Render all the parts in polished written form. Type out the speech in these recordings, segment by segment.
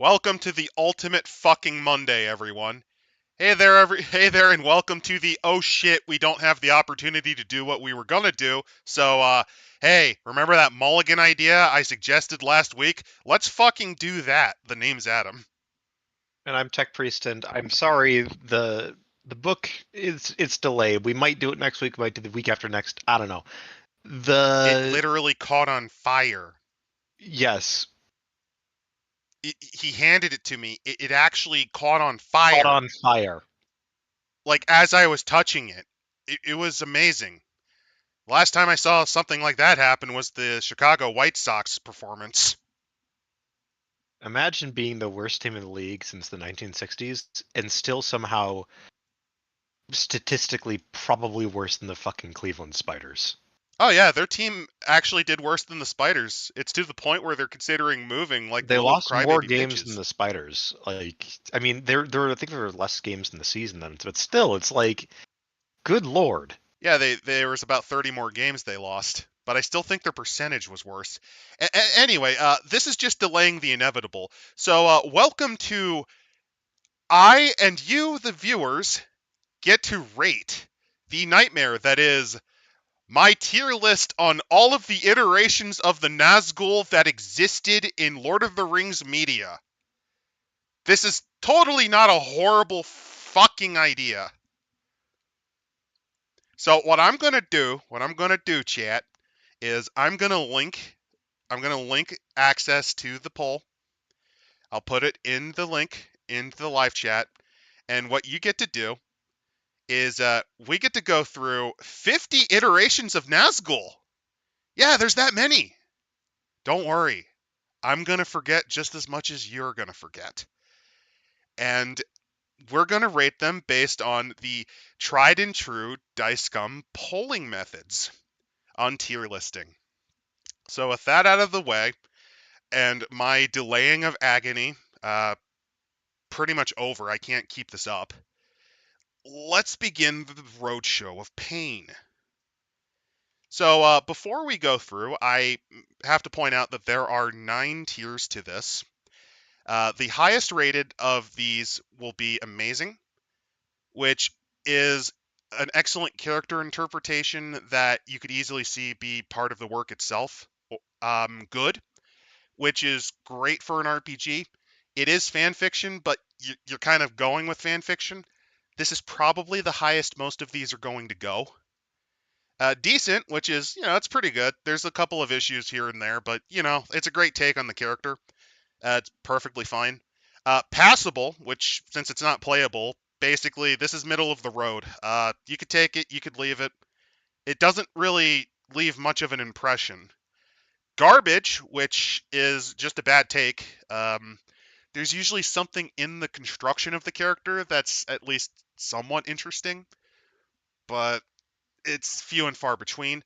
Welcome to the ultimate fucking Monday, everyone. Hey there, and welcome to the oh shit, we don't have the opportunity to do what we were gonna do. Hey, remember that mulligan idea I suggested last week? Let's fucking do that. The name's Adam. And I'm Tech Priest, and I'm sorry the book is it's delayed. We might do it next week, might do the week after next. I don't know. It The literally caught on fire. Yes, He handed it to me. It actually caught on caught fire. on fire. Like as I was touching it. It was amazing. Last time I saw something like that happen was the Chicago White Sox performance. Imagine being the worst team in the league since the 1960s and still somehow statistically probably worse than the fucking Cleveland Spiders. Oh yeah, their team actually did worse than the Spiders. It's to the point where they're considering moving like They little lost more crybaby games than bitches. the Spiders. Like, I mean, I think there were less games in the season than, but still, it's like, good lord. Yeah, there was about 30 more games they lost, but I still think their percentage was worse. Anyway, this is just delaying the inevitable. Welcome to I and you, the viewers, get to rate the nightmare that is my tier list on all of the iterations of the Nazgul that existed in Lord of the Rings media. This is totally not a horrible fucking idea. So what I'm gonna do, chat, is I'm gonna link access to the poll. I'll put it in the link into the live chat, and what you get to do is we get to go through 50 iterations of Nazgul. Yeah, there's that many. Don't worry, I'm gonna forget just as much as you're gonna forget, and we're going to rate them based on the tried and true Dice Scum polling methods on tier listing. So, with that out of the way, and my delaying of agony pretty much over, I can't keep this up. Let's begin the roadshow of pain. Before we go through, I have to point out that there are 9 tiers to this. The highest rated of these will be amazing, which is an excellent character interpretation that you could easily see be part of the work itself. Good, which is great for an RPG. It is fan fiction, but you're kind of going with fan fiction. This is probably the highest most of these are going to go. Decent, which is, it's pretty good. There's a couple of issues here and there, but, it's a great take on the character. It's perfectly fine. Passable, which, since it's not playable, basically this is middle of the road. You could take it, you could leave it. It doesn't really leave much of an impression. Garbage, which is just a bad take. There's usually something in the construction of the character that's at least somewhat interesting, but it's few and far between.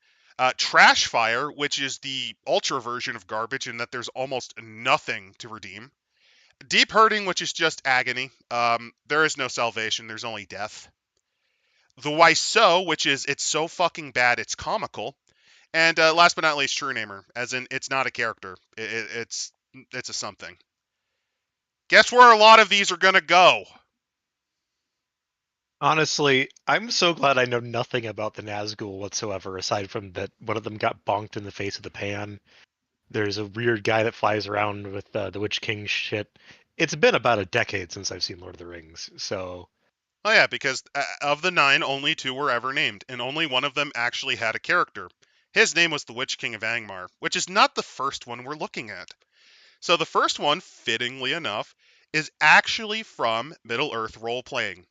Trash Fire, which is the ultra version of garbage in that there's almost nothing to redeem. Deep Hurting, which is just agony. There is no salvation, there's only death. The Why So, which is it's so fucking bad it's comical. And last but not least, True Namer, as in it's not a character. It's a something. Guess where a lot of these are gonna go? Honestly, I'm so glad I know nothing about the Nazgul whatsoever, aside from that one of them got bonked in the face with a pan. There's a weird guy that flies around with the Witch King shit. It's been about a decade since I've seen Lord of the Rings, so Oh yeah, because of the 9, only 2 were ever named, and only one of them actually had a character. His name was the Witch King of Angmar, which is not the first one we're looking at. So the first one, fittingly enough, is actually from Middle-earth role-playing.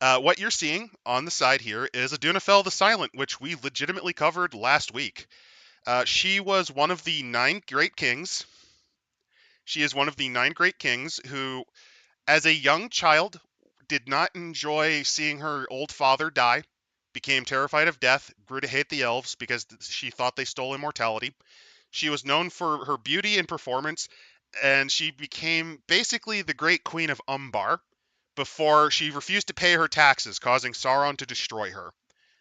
What you're seeing on the side here is Adunafel the Silent, which we legitimately covered last week. She was one of the 9 great kings. She is one of the 9 great kings who, as a young child, did not enjoy seeing her old father die, became terrified of death, grew to hate the elves because she thought they stole immortality. She was known for her beauty and performance, and she became basically the great queen of Umbar before she refused to pay her taxes, causing Sauron to destroy her.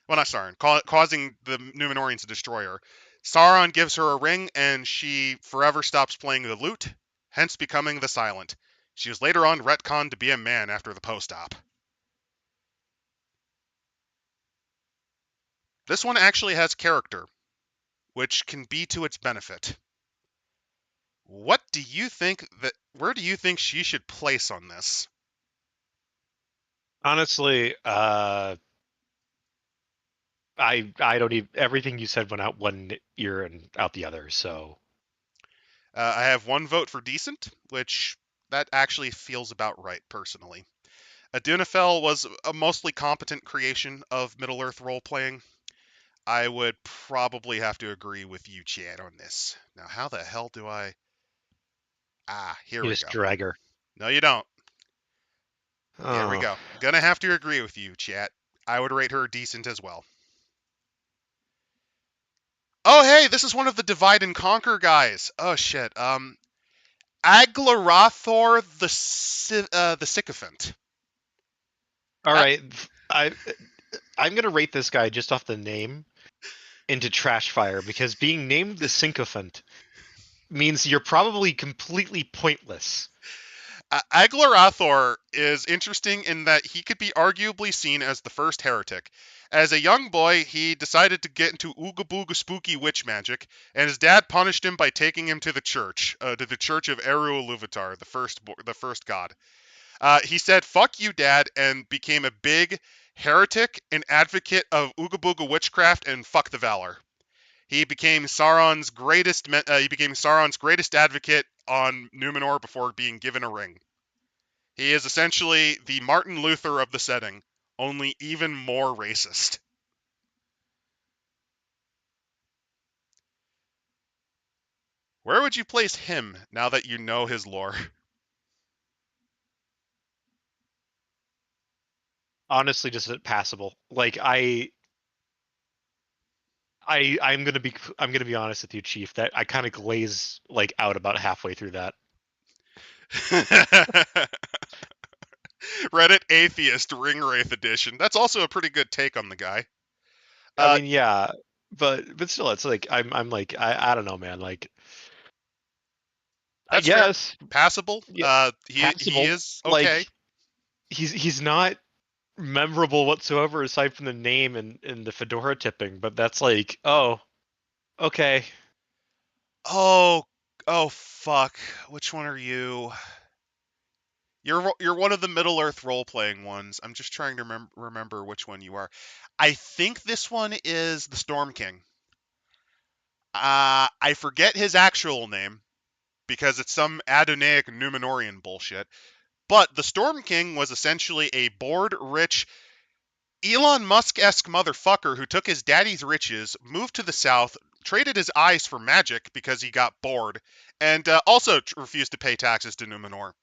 Well, not Sauron, causing the Numenorians to destroy her. Sauron gives her a ring, and she forever stops playing the lute, hence becoming the Silent. She was later on retconned to be a man after the post-op. This one actually has character, which can be to its benefit. What do you think that? Where do you think she should place on this? Honestly, I don't even everything you said went out one ear and out the other. So I have one vote for decent, which that actually feels about right personally. Adunafel was a mostly competent creation of Middle Earth role playing. I would probably have to agree with you, Chad, on this. Now, how the hell do I? Here you we just go. drag her. No, you don't. There we Oh, go. Gonna have to agree with you, chat. I would rate her decent as well. Oh, hey, this is one of the Divide and Conquer guys. Oh shit. Aglarathor the Sycophant. all That right. I'm gonna rate this guy just off the name into trash fire because being named the sycophant means you're probably completely pointless. Aglarathor is interesting in that he could be arguably seen as the first heretic. As a young boy, he decided to get into ooga booga spooky witch magic, and his dad punished him by taking him to the church of Eru Iluvatar, the first god. He said, "Fuck you, Dad," and became a big heretic and advocate of Ooga Booga witchcraft and fuck the Valor. He became Sauron's greatest advocate on Numenor before being given a ring. He is essentially the Martin Luther of the setting, only even more racist. Where would you place him now that you know his lore? Honestly, just passable. Like I'm gonna be honest with you, Chief. That I kind of glaze like out about halfway through that. Reddit atheist ring wraith edition. That's also a pretty good take on the guy. I Uh, mean, yeah, but still, it's like I'm like I don't know, man. Like I that's fair. guess Passable. yeah, He passable. is Like okay. he's not memorable whatsoever aside from the name and the fedora tipping. But that's like okay. Oh, oh fuck. Which one are you? You're one of the Middle Earth role playing ones. I'm just trying to remember which one you are. I think this one is the Storm King. I forget his actual name because it's some Adonaic Numenorian bullshit. But the Storm King was essentially a bored, rich, Elon Musk-esque motherfucker who took his daddy's riches, moved to the south, traded his eyes for magic because he got bored, and also refused to pay taxes to Numenor.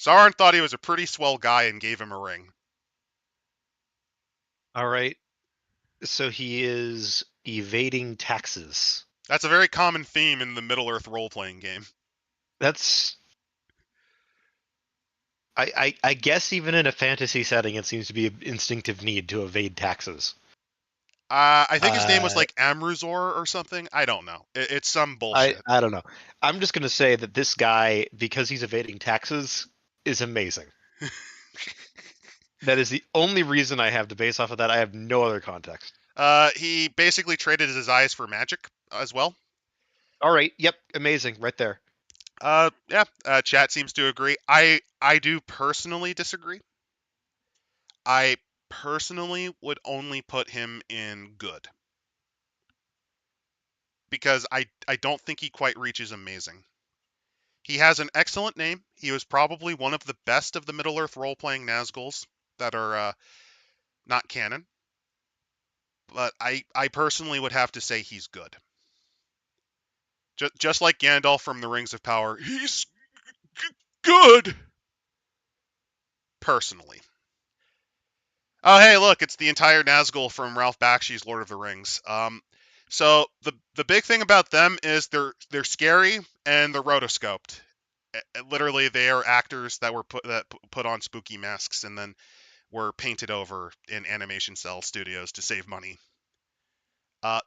Sauron thought he was a pretty swell guy and gave him a ring. All right. So he is evading taxes. That's a very common theme in the Middle-earth role-playing game. That's I guess even in a fantasy setting, it seems to be an instinctive need to evade taxes. I think his name was Uh, like Amruzor or something. I don't know. It's some bullshit. I don't know. I'm just gonna say that this guy, because he's evading taxes, is amazing. That is the only reason I have to base off of that. I have no other context. He basically traded his eyes for magic as well. All right. Yep. Amazing. Right there. Yeah. Chat seems to agree. I do personally disagree. I personally would only put him in good because I don't think he quite reaches amazing. He has an excellent name. He was probably one of the best of the Middle Earth role-playing Nazguls that are not canon. But I personally would have to say he's good. Just like Gandalf from the Rings of Power, he's good personally. Oh, hey, look, it's the entire Nazgul from Ralph Bakshi's Lord of the Rings. So the big thing about them is they're scary and they're rotoscoped. Literally, they are actors that were put on spooky masks and then were painted over in animation cell studios to save money.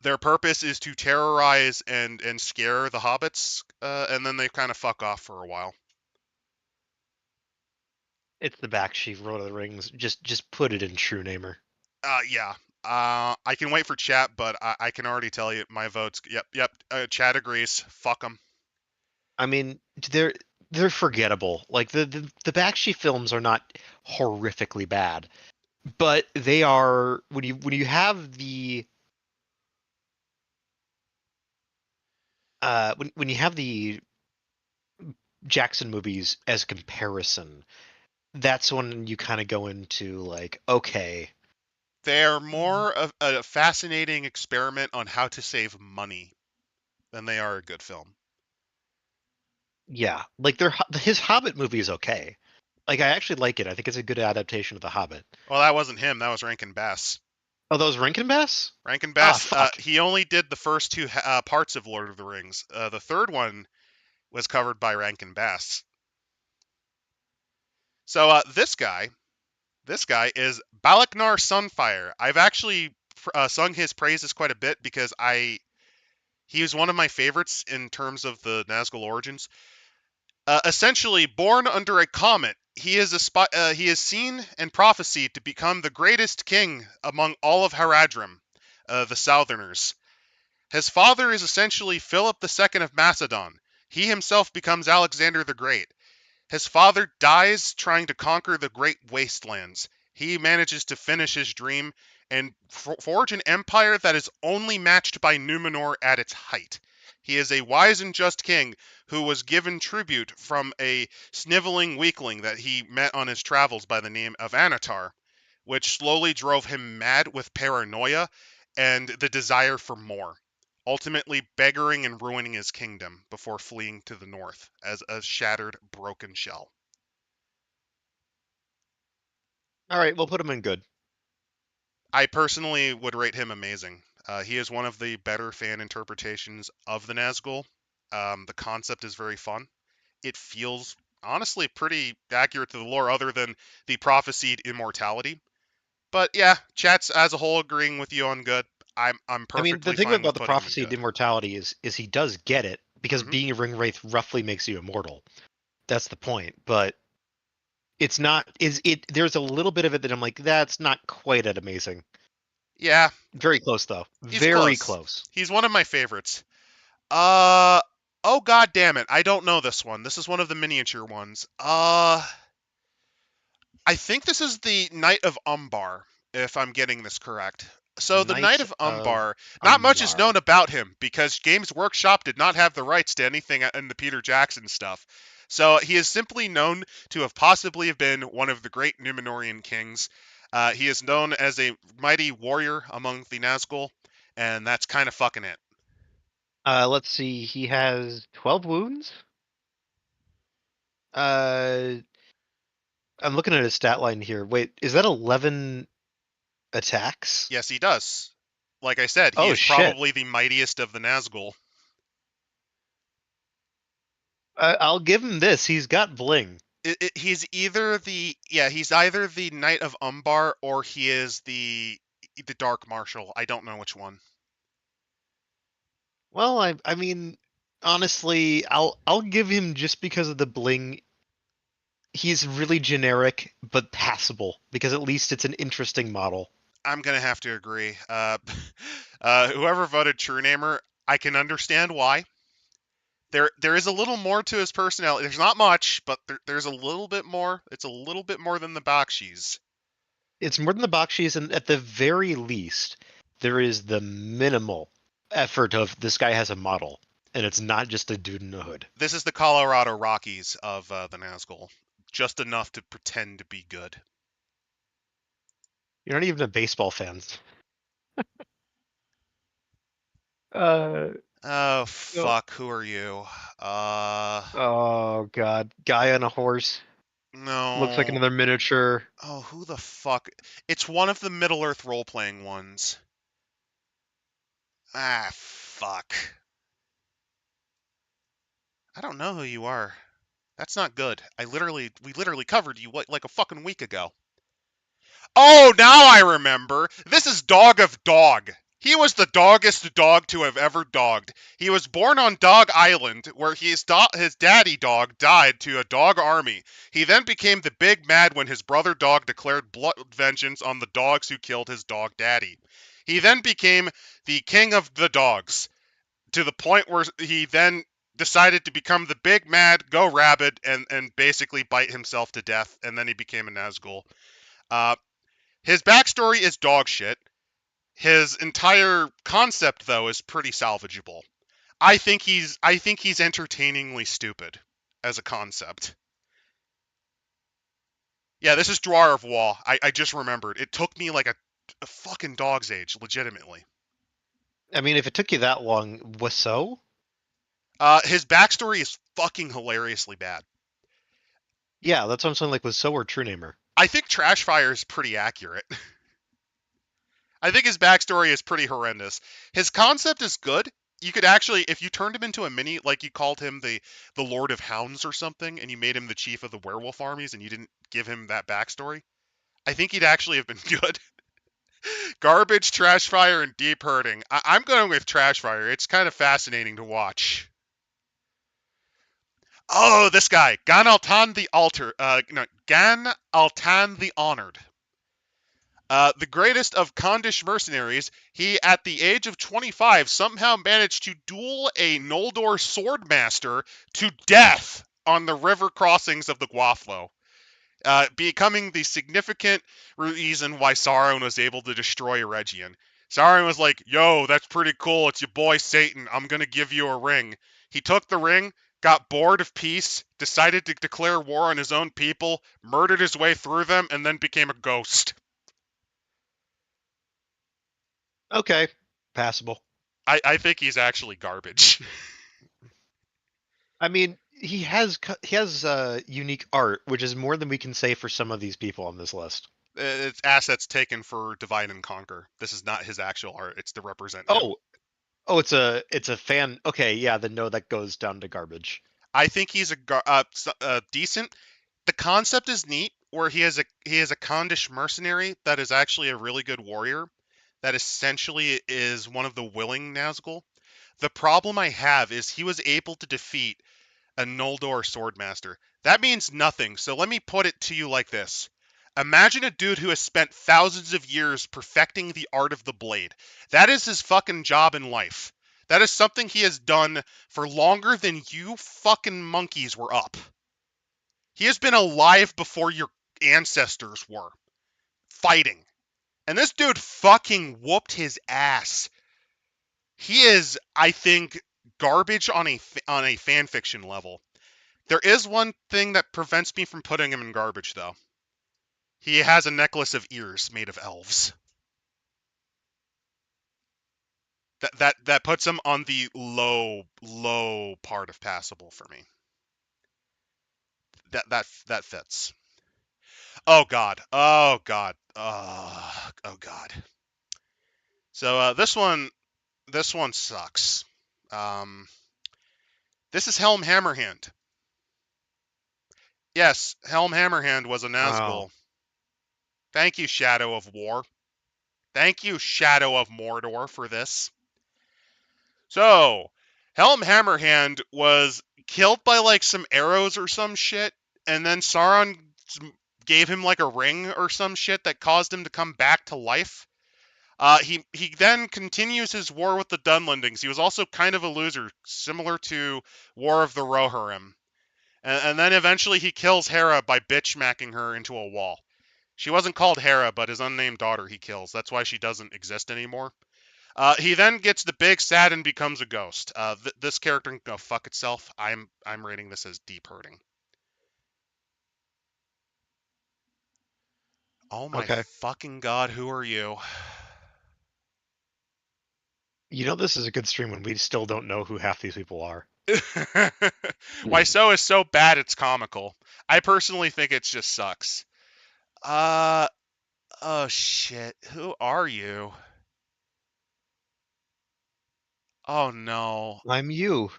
Their purpose is to terrorize and scare the hobbits, and then they kind of fuck off for a while. It's the Bakshi Lord of the Rings. Just put it in True Namer. Yeah. I can wait for chat, but I can already tell you my votes. Yep. Chat agrees. Fuck them. I mean, they're forgettable. Like the Bakshi films are not horrifically bad, but they are when you have the when you have the Jackson movies as comparison, that's when you kind of go into like, okay, They're more of a fascinating experiment on how to save money than they are a good film. yeah, like his Hobbit movie is okay. Like I actually like it. I think it's a good adaptation of The Hobbit. Well, that wasn't him. That was Rankin Bass. Oh, those Rankin Bass? Rankin Ah, Bass. fuck. He only did the first two parts of Lord of the Rings. The third one was covered by Rankin Bass. So this guy is Balaknar Sunfire. I've actually sung his praises quite a bit because he was one of my favorites in terms of the Nazgul origins. Essentially, born under a comet, he is seen and prophesied to become the greatest king among all of Haradrim, the Southerners. His father is essentially Philip II of Macedon. He himself becomes Alexander the Great. His father dies trying to conquer the great wastelands. He manages to finish his dream and forge an empire that is only matched by Numenor at its height. He is a wise and just king who was given tribute from a sniveling weakling that he met on his travels by the name of Anatar, which slowly drove him mad with paranoia and the desire for more, ultimately beggaring and ruining his kingdom before fleeing to the north as a shattered, broken shell. All right, we'll put him in good. I personally would rate him amazing. He is one of the better fan interpretations of the Nazgul. The concept is very fun. It feels honestly pretty accurate to the lore, other than the prophesied immortality. But yeah, chat's as a whole agreeing with you on good. I'm I mean, the perfectly thing fine about with the putting him in prophecy of good. immortality is he does get it because Hmm. being a ring wraith roughly makes you immortal. That's the point. But it's not. Is it? There's a little bit of it that I'm like, that's not quite that amazing. Yeah, Very close though. he's Very close. close. He's one of my favorites. Uh oh, god damn it. I don't know this one. This is one of the miniature ones. I think this is the Knight of Umbar, if I'm getting this correct. So the Knight Knight of of Umbar, not much is Umbar. known about him because Games Workshop did not have the rights to anything in the Peter Jackson stuff. So he is simply known to have possibly been one of the great Numenorian kings. He is known as a mighty warrior among the Nazgul, and that's kind of fucking it. Let's see. He has 12 wounds. Uh, I'm looking at his stat line here. Wait, is that 11 attacks? Yes, he does. Like I said, he Oh is shit. probably the mightiest of the Nazgul. I'll give him this. He's got bling. He's either the Knight of Umbar or he is the Dark Marshal. I don't know which one. Well, I mean, honestly, I'll give him just because of the bling. He's really generic but passable because at least it's an interesting model. I'm gonna have to agree. Whoever voted True Namer, I can understand why. There is a little more to his personality. There's not much, but there's a little bit more. It's a little bit more than the Bakshis. It's more than the Bakshi's, and at the very least, there is the minimal effort of this guy has a model, and it's not just a dude in a hood. This is the Colorado Rockies of the Nazgul. Just enough to pretend to be good. You're not even a baseball fan. Uh, Oh oh, fuck, who are you? Uh oh god, guy on a horse. Looks like no. another miniature. Oh, who the fuck? It's one of the Middle Earth role-playing ones. Ah, fuck. I don't know who you are. That's not good. We literally covered you like a fucking week ago. Oh, now I remember. This is Dog of Dog. He was the doggest dog to have ever dogged. He was born on Dog Island, where his daddy dog died to a dog army. He then became the big mad when his brother dog declared blood vengeance on the dogs who killed his dog daddy. He then became the king of the dogs, to the point where he then decided to become the big mad, go rabid, and basically bite himself to death, and then he became a Nazgul. Uh, his backstory is dog shit. His entire concept, though, is pretty salvageable. I think he's entertainingly stupid as a concept. Yeah, this is Dwar of Wall. I just remembered. It took me like a fucking dog's age, legitimately. I mean, if it took you that long, was so? His backstory is fucking hilariously bad. Yeah, that's what I'm saying. Like, was so or True Namer? I think Trashfire is pretty accurate. I think his backstory is pretty horrendous. His concept is good. You could actually, if you turned him into a mini, like you called him the Lord of Hounds or something, and you made him the chief of the werewolf armies, and you didn't give him that backstory, I think he'd actually have been good. Garbage, Trashfire, and Deep Hurting. I'm going with Trashfire. It's kind of fascinating to watch. Oh, this guy, Gan Altan the Alter, no, Gan Altan the Honored. The greatest of Kondish mercenaries, he, at the age of 25, somehow managed to duel a Noldor swordmaster to death on the river crossings of the Guathlo, becoming the significant reason why Sauron was able to destroy Eregion. Sauron was like, yo, that's pretty cool. It's your boy Satan. I'm going to give you a ring. He took the ring, got bored of peace, decided to declare war on his own people, murdered his way through them, and then became a ghost. Okay, passable. I think he's actually garbage. I mean, he has unique art, which is more than we can say for some of these people on this list. It's assets taken for Divide and Conquer. This is not his actual art. It's to represent him. Oh, oh, it's a fan. Okay, yeah, then no, that goes down to garbage. I think he's a decent. The concept is neat, where he has a Kondish mercenary that is actually a really good warrior. That essentially is one of the willing Nazgul. The problem I have is he was able to defeat a Noldor swordmaster. That means nothing. So let me put it to you like this. Imagine a dude who has spent thousands of years perfecting the art of the blade. That is his fucking job in life. That is something he has done for longer than you fucking monkeys were up. He has been alive before your ancestors were, fighting. And this dude fucking whooped his ass. He is, I think, garbage on a fan fiction level. There is one thing that prevents me from putting him in garbage, though. He has a necklace of ears made of elves. That puts him on the low part of passable for me. That fits. Oh god. Oh god. Oh god. So this one sucks. Um, this is Helm Hammerhand. Yes, Helm Hammerhand was a Wow. Nazgul. Thank you, Shadow of War. Thank you, Shadow of Mordor, for this. So, Helm Hammerhand was killed by like some arrows or some shit, and then Sauron gave him like a ring or some shit that caused him to come back to life. He then continues his war with the Dunlendings. He was also kind of a loser, similar to War of the Rohirrim. And then eventually he kills Hera by bitch-smacking her into a wall. She wasn't called Hera, but his unnamed daughter he kills. That's why she doesn't exist anymore. He then gets the big sad and becomes a ghost. This character can go fuck itself. I'm rating this as deep hurting. Oh my Okay. fucking god, who are you? You know this is a good stream when we still don't know who half these people are. Why so is so bad it's comical. I personally think it just sucks. Uh oh shit. Who are you? Oh no. I'm you.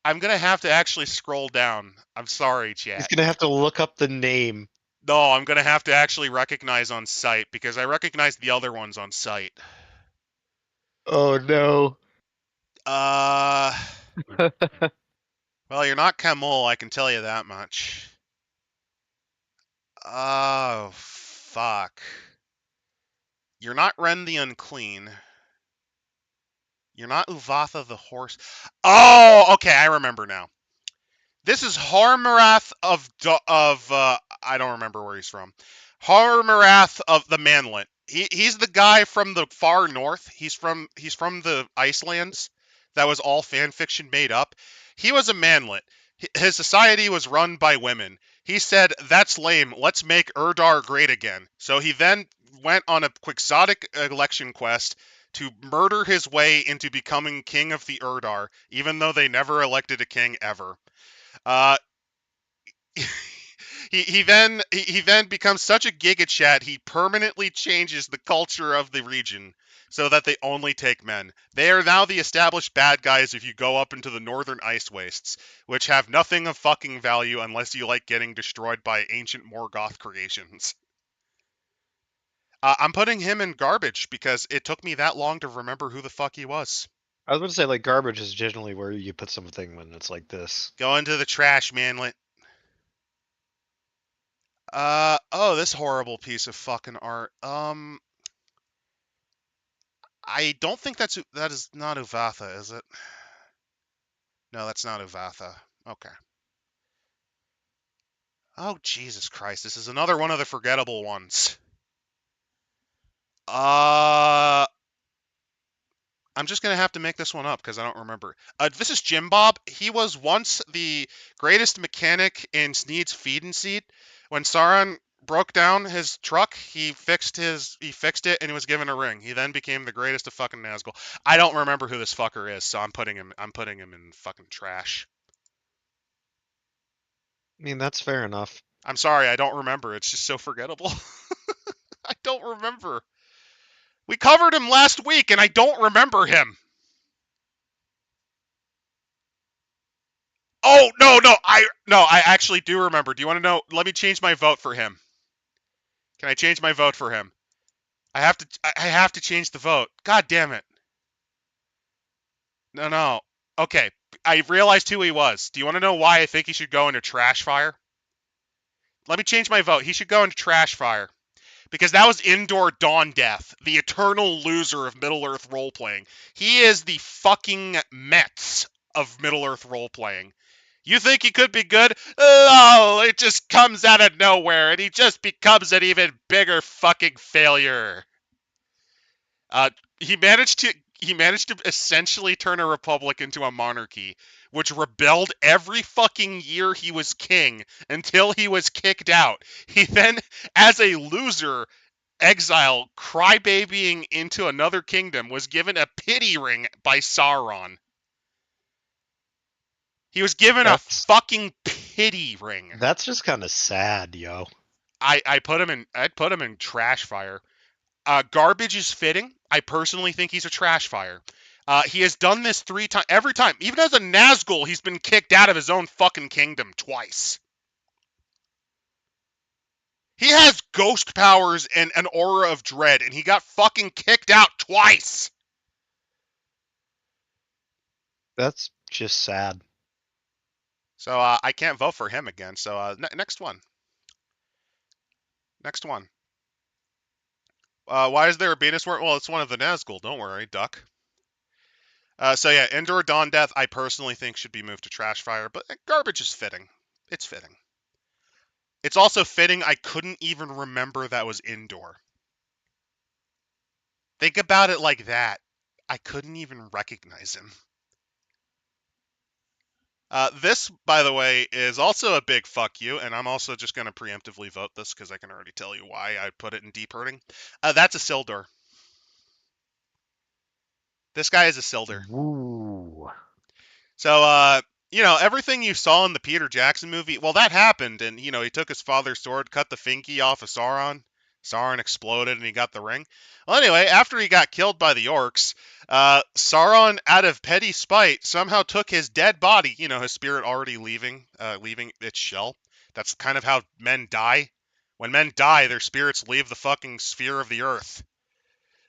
I'm gonna have to actually scroll down. I'm sorry, He's chat. gonna have to look up the name. No, I'm gonna have to actually recognize on sight because I recognize the other ones on sight. Oh no. Uh, well, you're not Camul, I can tell you that much. Oh, fuck. You're not Ren the Unclean. You're not Uvatha the Horse. Oh, okay, I remember now. This is Harmarath of I don't remember where he's from. Harmarath of the Manlet. He's the guy from the far north. He's from the Icelands. That was all fan fiction made up. He was a manlet. His society was run by women. He said, "That's lame. Let's make Urdar great again." So he then went on a quixotic election quest to murder his way into becoming king of the Urdar, even though they never elected a king ever. Uh, he then becomes such a giga chat he permanently changes the culture of the region so that they only take men. They are now the established bad guys if you go up into the northern ice wastes, which have nothing of fucking value unless you like getting destroyed by ancient Morgoth creations. I'm putting him in garbage because it took me that long to remember who the fuck he was. I was going to say, like, garbage is generally where you put something when it's like this. Go into the trash, manlet. Oh, this horrible piece of fucking art. I don't think that is not Uvatha, is it? No, that's not Uvatha. Okay. Oh, Jesus Christ. This is another one of the forgettable ones. Uh, I'm just going to have to make this one up because I don't remember. This is Jim Bob. He was once the greatest mechanic in Sneed's Feed and Seed. When Sauron broke down his truck, he fixed it and he was given a ring. He then became the greatest of fucking Nazgul. I don't remember who this fucker is, so I'm putting him in fucking trash. I mean, that's fair enough. I'm sorry, I don't remember. It's just so forgettable. I don't remember. We covered him last week and I don't remember him. Oh, no, I actually do remember. Do you want to know? Let me change my vote for him. Can I change my vote for him? I have to change the vote. God damn it. No, no. Okay. I realized who he was. Do you want to know why I think he should go into trash fire? Let me change my vote. He should go into trash fire. Because that was Indoor Dawn Death, the eternal loser of Middle Earth role-playing. He is the fucking Mets of Middle Earth role-playing. You think he could be good? Oh, it just comes out of nowhere, and he just becomes an even bigger fucking failure. Uh, he managed to essentially turn a republic into a monarchy, which rebelled every fucking year he was king until he was kicked out. He then, as a loser, exile crybabying into another kingdom, was given a pity ring by Sauron. He was given a That's fucking pity ring. that's just kind of sad, yo. I'd put him in trash fire. Garbage is fitting. I personally think he's a trash fire. He has done this 3 times. Every time, even as a Nazgul, he's been kicked out of his own fucking kingdom twice. He has ghost powers and an aura of dread, and he got fucking kicked out twice. That's just sad. So I can't vote for him again. So next one. Next one. Why is there a Venus word? Well, it's one of the Nazgul. Don't worry, duck. So yeah, Indoor Dawn Death, I personally think should be moved to trash fire, but garbage is fitting. It's fitting. It's also fitting I couldn't even remember that was Indoor. Think about it like that. I couldn't even recognize him. This, by the way, is also a big fuck you, and I'm also just going to preemptively vote this because I can already tell you why I put it in deep hurting. That's a Sildar. This guy is a Sildar. Woo. So, everything you saw in the Peter Jackson movie, well, that happened, and, he took his father's sword, cut the finky off of Sauron. Sauron exploded, and he got the ring. Well, anyway, after he got killed by the orcs, Sauron, out of petty spite, somehow took his dead body, his spirit already leaving its shell. That's kind of how men die. When men die, their spirits leave the fucking sphere of the earth.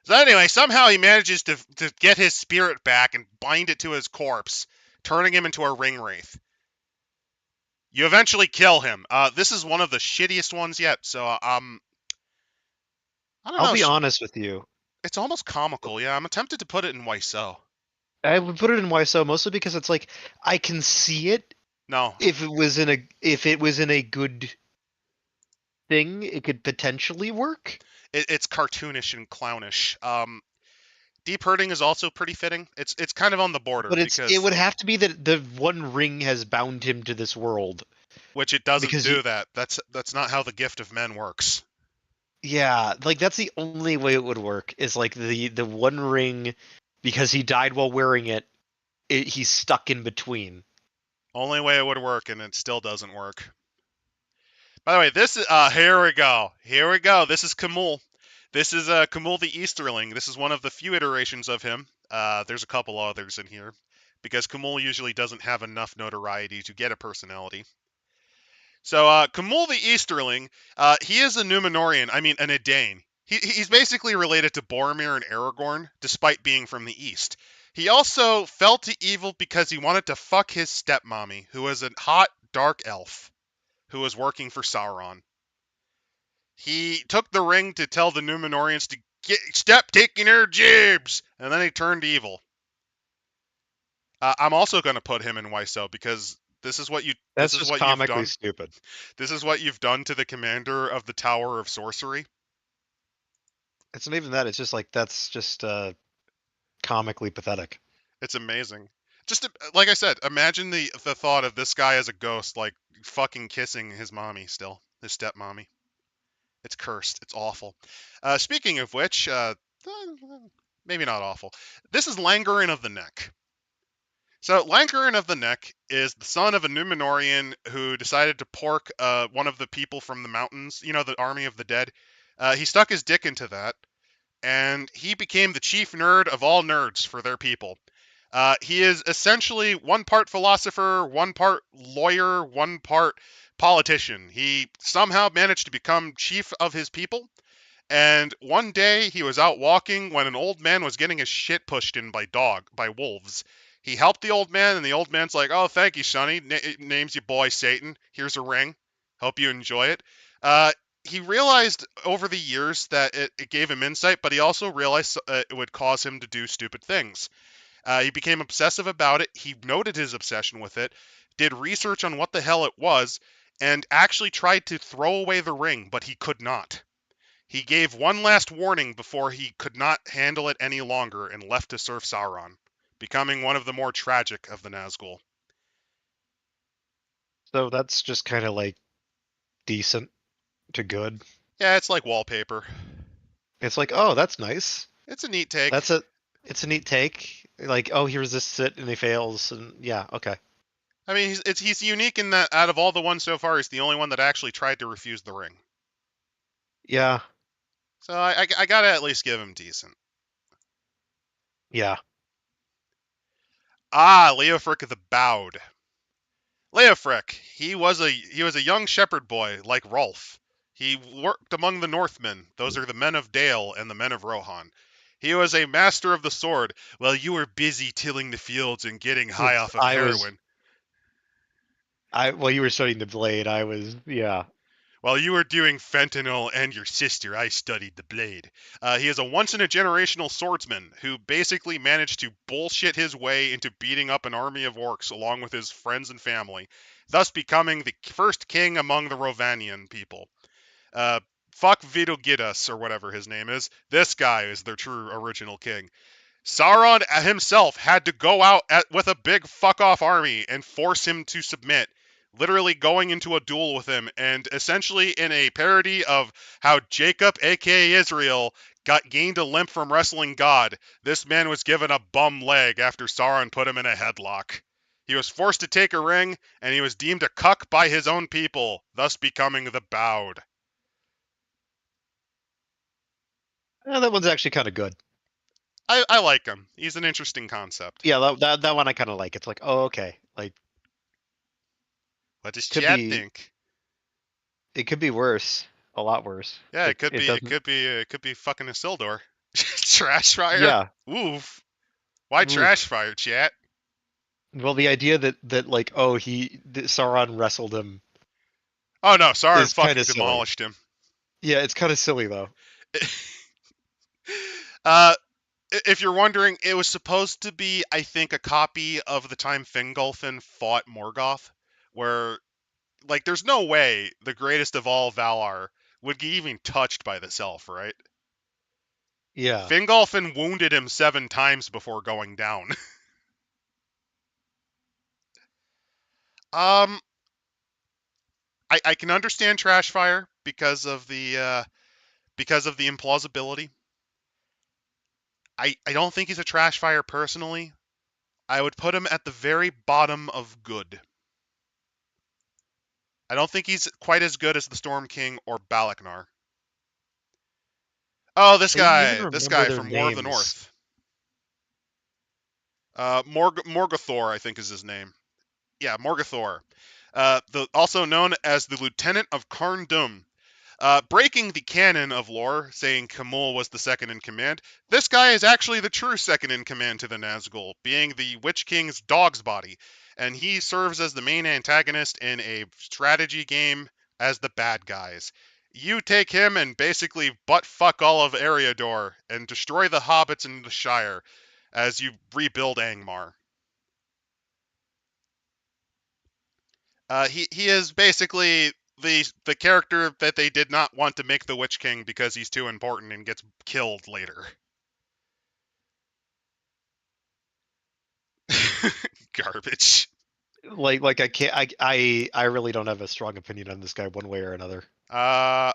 So anyway, somehow he manages to get his spirit back and bind it to his corpse, turning him into a ring wraith. You eventually kill him. This is one of the shittiest ones yet. So I don't I'll know. be honest with you. It's almost comical. Yeah, I'm tempted to put it in Waiso. I would put it in YSO mostly because it's like I can see it No, if it was in a good thing, it could potentially work. it's cartoonish and clownish. Deep hurting is also pretty fitting. It's kind of on the border But it because would have to be that the one ring has bound him to this world which it doesn't because you, do that. That's not how the gift of men works. yeah, like that's the only way it would work is like the one ring because he died while wearing it, he's stuck in between. Only way it would work, and it still doesn't work. By the way, this is here we go. Here we go. This is Kamul. This is Kamul the Easterling. This is one of the few iterations of him. There's a couple others in here because Kamul usually doesn't have enough notoriety to get a personality. So Kamul the Easterling, he is a Numenorian. I mean, an Edain. He's basically related to Boromir and Aragorn, despite being from the East. He also fell to evil because he wanted to fuck his stepmommy, who was a hot dark elf who was working for Sauron. He took the ring to tell the Numenorians to stop taking their jibs, and then he turned evil. I'm also going to put him in Waiso because this That's is just what you've comically done. stupid. This is what you've done to the commander of the Tower of Sorcery. It's not even that. It's just like that's just comically pathetic. It's amazing. Just like I said, imagine the thought of this guy as a ghost, like fucking kissing his mommy still, his stepmommy. It's cursed. It's awful. Speaking of which, maybe not awful. This is Langarin of the Neck. So Langarin of the Neck is the son of a Numenorian who decided to pork one of the people from the mountains. You know, the army of the dead. He stuck his dick into that, and he became the chief nerd of all nerds for their people. He is essentially one part philosopher, one part lawyer, one part politician. He somehow managed to become chief of his people. And one day he was out walking when an old man was getting his shit pushed in by wolves. He helped the old man, and the old man's like, "Oh, thank you, Sonny. Name's your boy Satan. Here's a ring. Hope you enjoy it." Uh, he realized over the years that it gave him insight, but he also realized it would cause him to do stupid things. He became obsessive about it. He noted his obsession with it, did research on what the hell it was, and actually tried to throw away the ring, but he could not. He gave one last warning before he could not handle it any longer and left to serve Sauron, becoming one of the more tragic of the Nazgul. So that's just kind of like decent to good. Yeah, it's like wallpaper. It's like, oh, that's nice. It's a neat take. That's a it's a neat take. Like, oh, he resists it and he fails, and yeah, okay. I mean, he's unique in that out of all the ones so far, he's the only one that actually tried to refuse the ring. Yeah, So I gotta at least give him decent. yeah. Leofric the Bowed. Leofric, he was a young shepherd boy like Rolf. He worked among the Northmen. Those are the men of Dale and the men of Rohan. He was a master of the sword while you were busy tilling the fields and getting high off of I was heroin. I While you were studying the blade, I was, yeah. While you were doing fentanyl and your sister, I studied the blade. He is a once-in-a-generational swordsman who basically managed to bullshit his way into beating up an army of orcs along with his friends and family, thus becoming the first king among the Rovanian people. Uh, Fuck Vidogidus, or whatever his name is. This guy is their true original king. Sauron himself had to go out with a big fuck off army and force him to submit, literally going into a duel with him, and essentially in a parody of how Jacob, aka Israel, gained a limp from wrestling God. This man was given a bum leg after Sauron put him in a headlock. He was forced to take a ring, and he was deemed a cuck by his own people, thus becoming the Bowed. That one's actually kind of good. I like him. He's an interesting concept. Yeah, that one I kind of like. It's like, oh, okay. Like, What does could Chad be think? it could be worse, a lot worse. Yeah, it could It be. It doesn't. could be. It could be fucking Isildur. Trash fire? Yeah. Oof. Why trash Oof. fire, chat? Well, the idea that like, oh, that Sauron wrestled him Oh no, Sauron is kind fucking of silly. demolished him. Yeah, it's kind of silly though. uh, if you're wondering, it was supposed to be, I think, a copy of the time Fingolfin fought Morgoth, where, like, there's no way the greatest of all Valar would get even touched by this elf, right? Yeah. Fingolfin wounded him 7 times before going down. um, I can understand trash fire because of the implausibility. I don't think he's a trash fire personally. I would put him at the very bottom of good. I don't think he's quite as good as the Storm King or Balaknar. Oh, I didn't even this remember guy their from War of the names. North. Morgothor, I think is his name. Yeah, Morgothor. Also known as the Lieutenant of Carn Dum. Breaking the canon of lore, saying Camul was the second in command, this guy is actually the true second in command to the Nazgul, being the Witch King's dog's body, and he serves as the main antagonist in a strategy game as the bad guys. You take him and basically butt fuck all of Eriador and destroy the hobbits in the Shire as you rebuild Angmar. He is basically the character that they did not want to make the Witch King because he's too important and gets killed later. Garbage. Like I can't. I really don't have a strong opinion on this guy one way or another. Uh,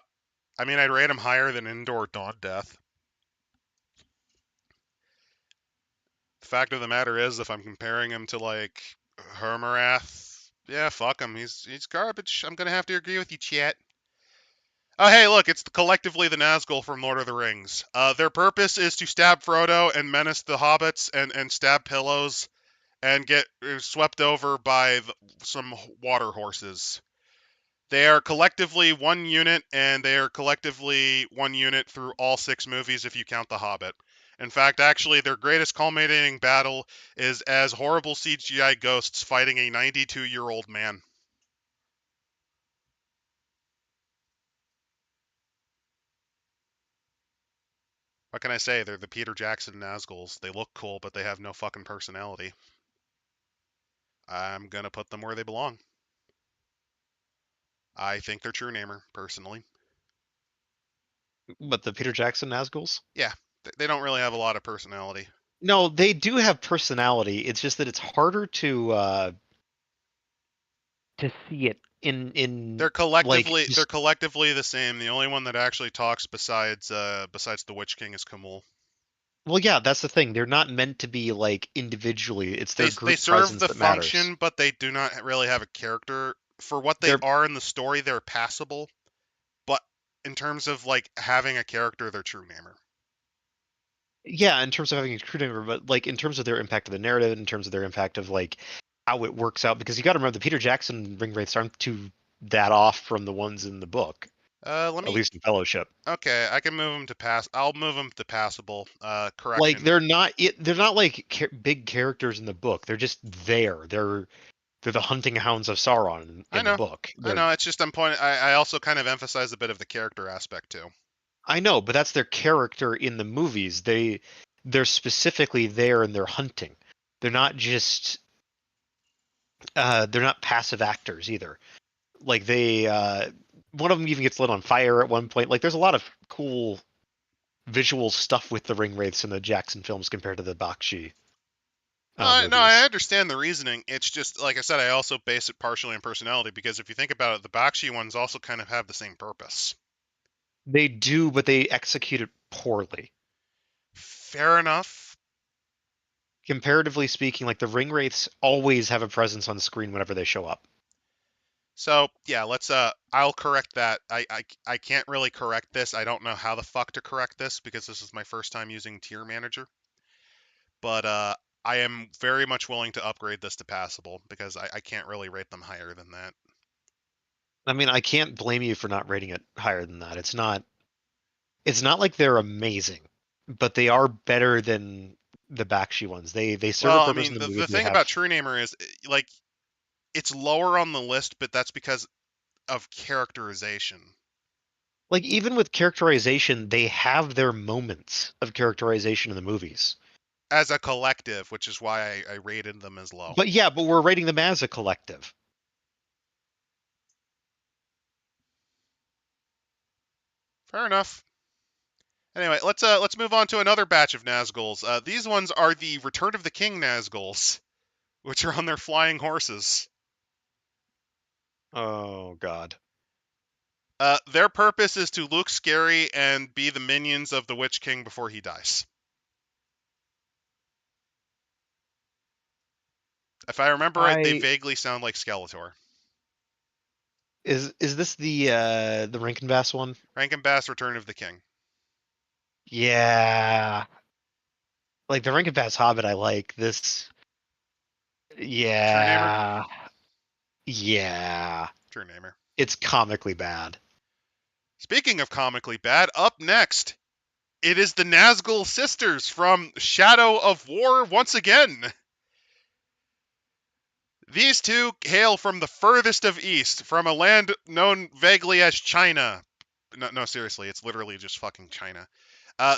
I mean, I'd rate him higher than Indoor Dawn Death. The fact of the matter is, if I'm comparing him to like Hermarath, yeah, fuck him. He's garbage. I'm gonna have to agree with you, chat. Oh, hey, look, it's collectively the Nazgul from Lord of the Rings. Their purpose is to stab Frodo and menace the hobbits and stab pillows and get swept over by some water horses. They are collectively one unit, and they are collectively one unit through all 6 movies if you count The Hobbit. In fact, actually, their greatest culminating battle is as horrible CGI ghosts fighting a 92-year-old man. What can I say? They're the Peter Jackson Nazguls. They look cool, but they have no fucking personality. I'm gonna put them where they belong. I think they're True Namer, personally. But the Peter Jackson Nazguls? Yeah, they don't really have a lot of personality. No, they do have personality. It's just that it's harder to see it in like They're just. collectively the same. The only one that actually talks besides the Witch King is Camul. Well, yeah, that's the thing. They're not meant to be like individually. It's their They group serve presence the that matters. function, but they do not really have a character. For what they They're are in the story, they're passable. But in terms of like having a character, they're True Namer. Yeah, in terms of having a crew member, but like in terms of their impact of the narrative, in terms of their impact of like how it works out, because you got to remember the Peter Jackson ring wraiths aren't too that off from the ones in the book, Let at me. least in Fellowship. Okay, I can move them to pass. I'll move them to passable. Like Correction. they're not like big characters in the book. They're just there. They're the hunting hounds of Sauron I in the know. book. I know. It's just I'm pointing. I also kind of emphasize a bit of the character aspect too. I know, but that's their character in the movies. They're specifically there and they're hunting. They're not just they're not passive actors either. Like they one of them even gets lit on fire at one point. Like there's a lot of cool visual stuff with the ring wraiths in the Jackson films compared to the Bakshi No, I movies. understand the reasoning. It's just like I said, I also base it partially on personality because if you think about it, the Bakshi ones also kind of have the same purpose. They do, but they execute it poorly. Fair enough. Comparatively speaking, like the ring wraiths always have a presence on screen whenever they show up. So yeah, let's I'll correct that. I can't really correct this. I don't know how the fuck to correct this because this is my first time using Tier Manager. But I am very much willing to upgrade this to passable because I can't really rate them higher than that. I mean, I can't blame you for not rating it higher than that. It's not like they're amazing, but they are better than the Bakshi ones. They serve a Well, I purpose in mean, the the movies. They thing have about True Namer is like it's lower on the list, but that's because of characterization. like even with characterization, they have their moments of characterization in the movies. As a collective, which is why I rated them as low. But yeah, but we're rating them as a collective. Fair enough. Anyway, let's move on to another batch of Nazguls. These ones are the Return of the King Nazguls, which are on their flying horses. Oh God. Their purpose is to look scary and be the minions of the Witch King before he dies. If I remember right, they I vaguely sound like Skeletor. is this the Rankin Bass one? Rankin Bass Return of the King. Yeah. Like the Rankin Bass Hobbit I like. This True Namer? yeah. Yeah. True Namer. It's comically bad. Speaking of comically bad, up next, it is the Nazgul sisters from Shadow of War once again. These two hail from the furthest of east, from a land known vaguely as China. No, seriously, it's literally just fucking China.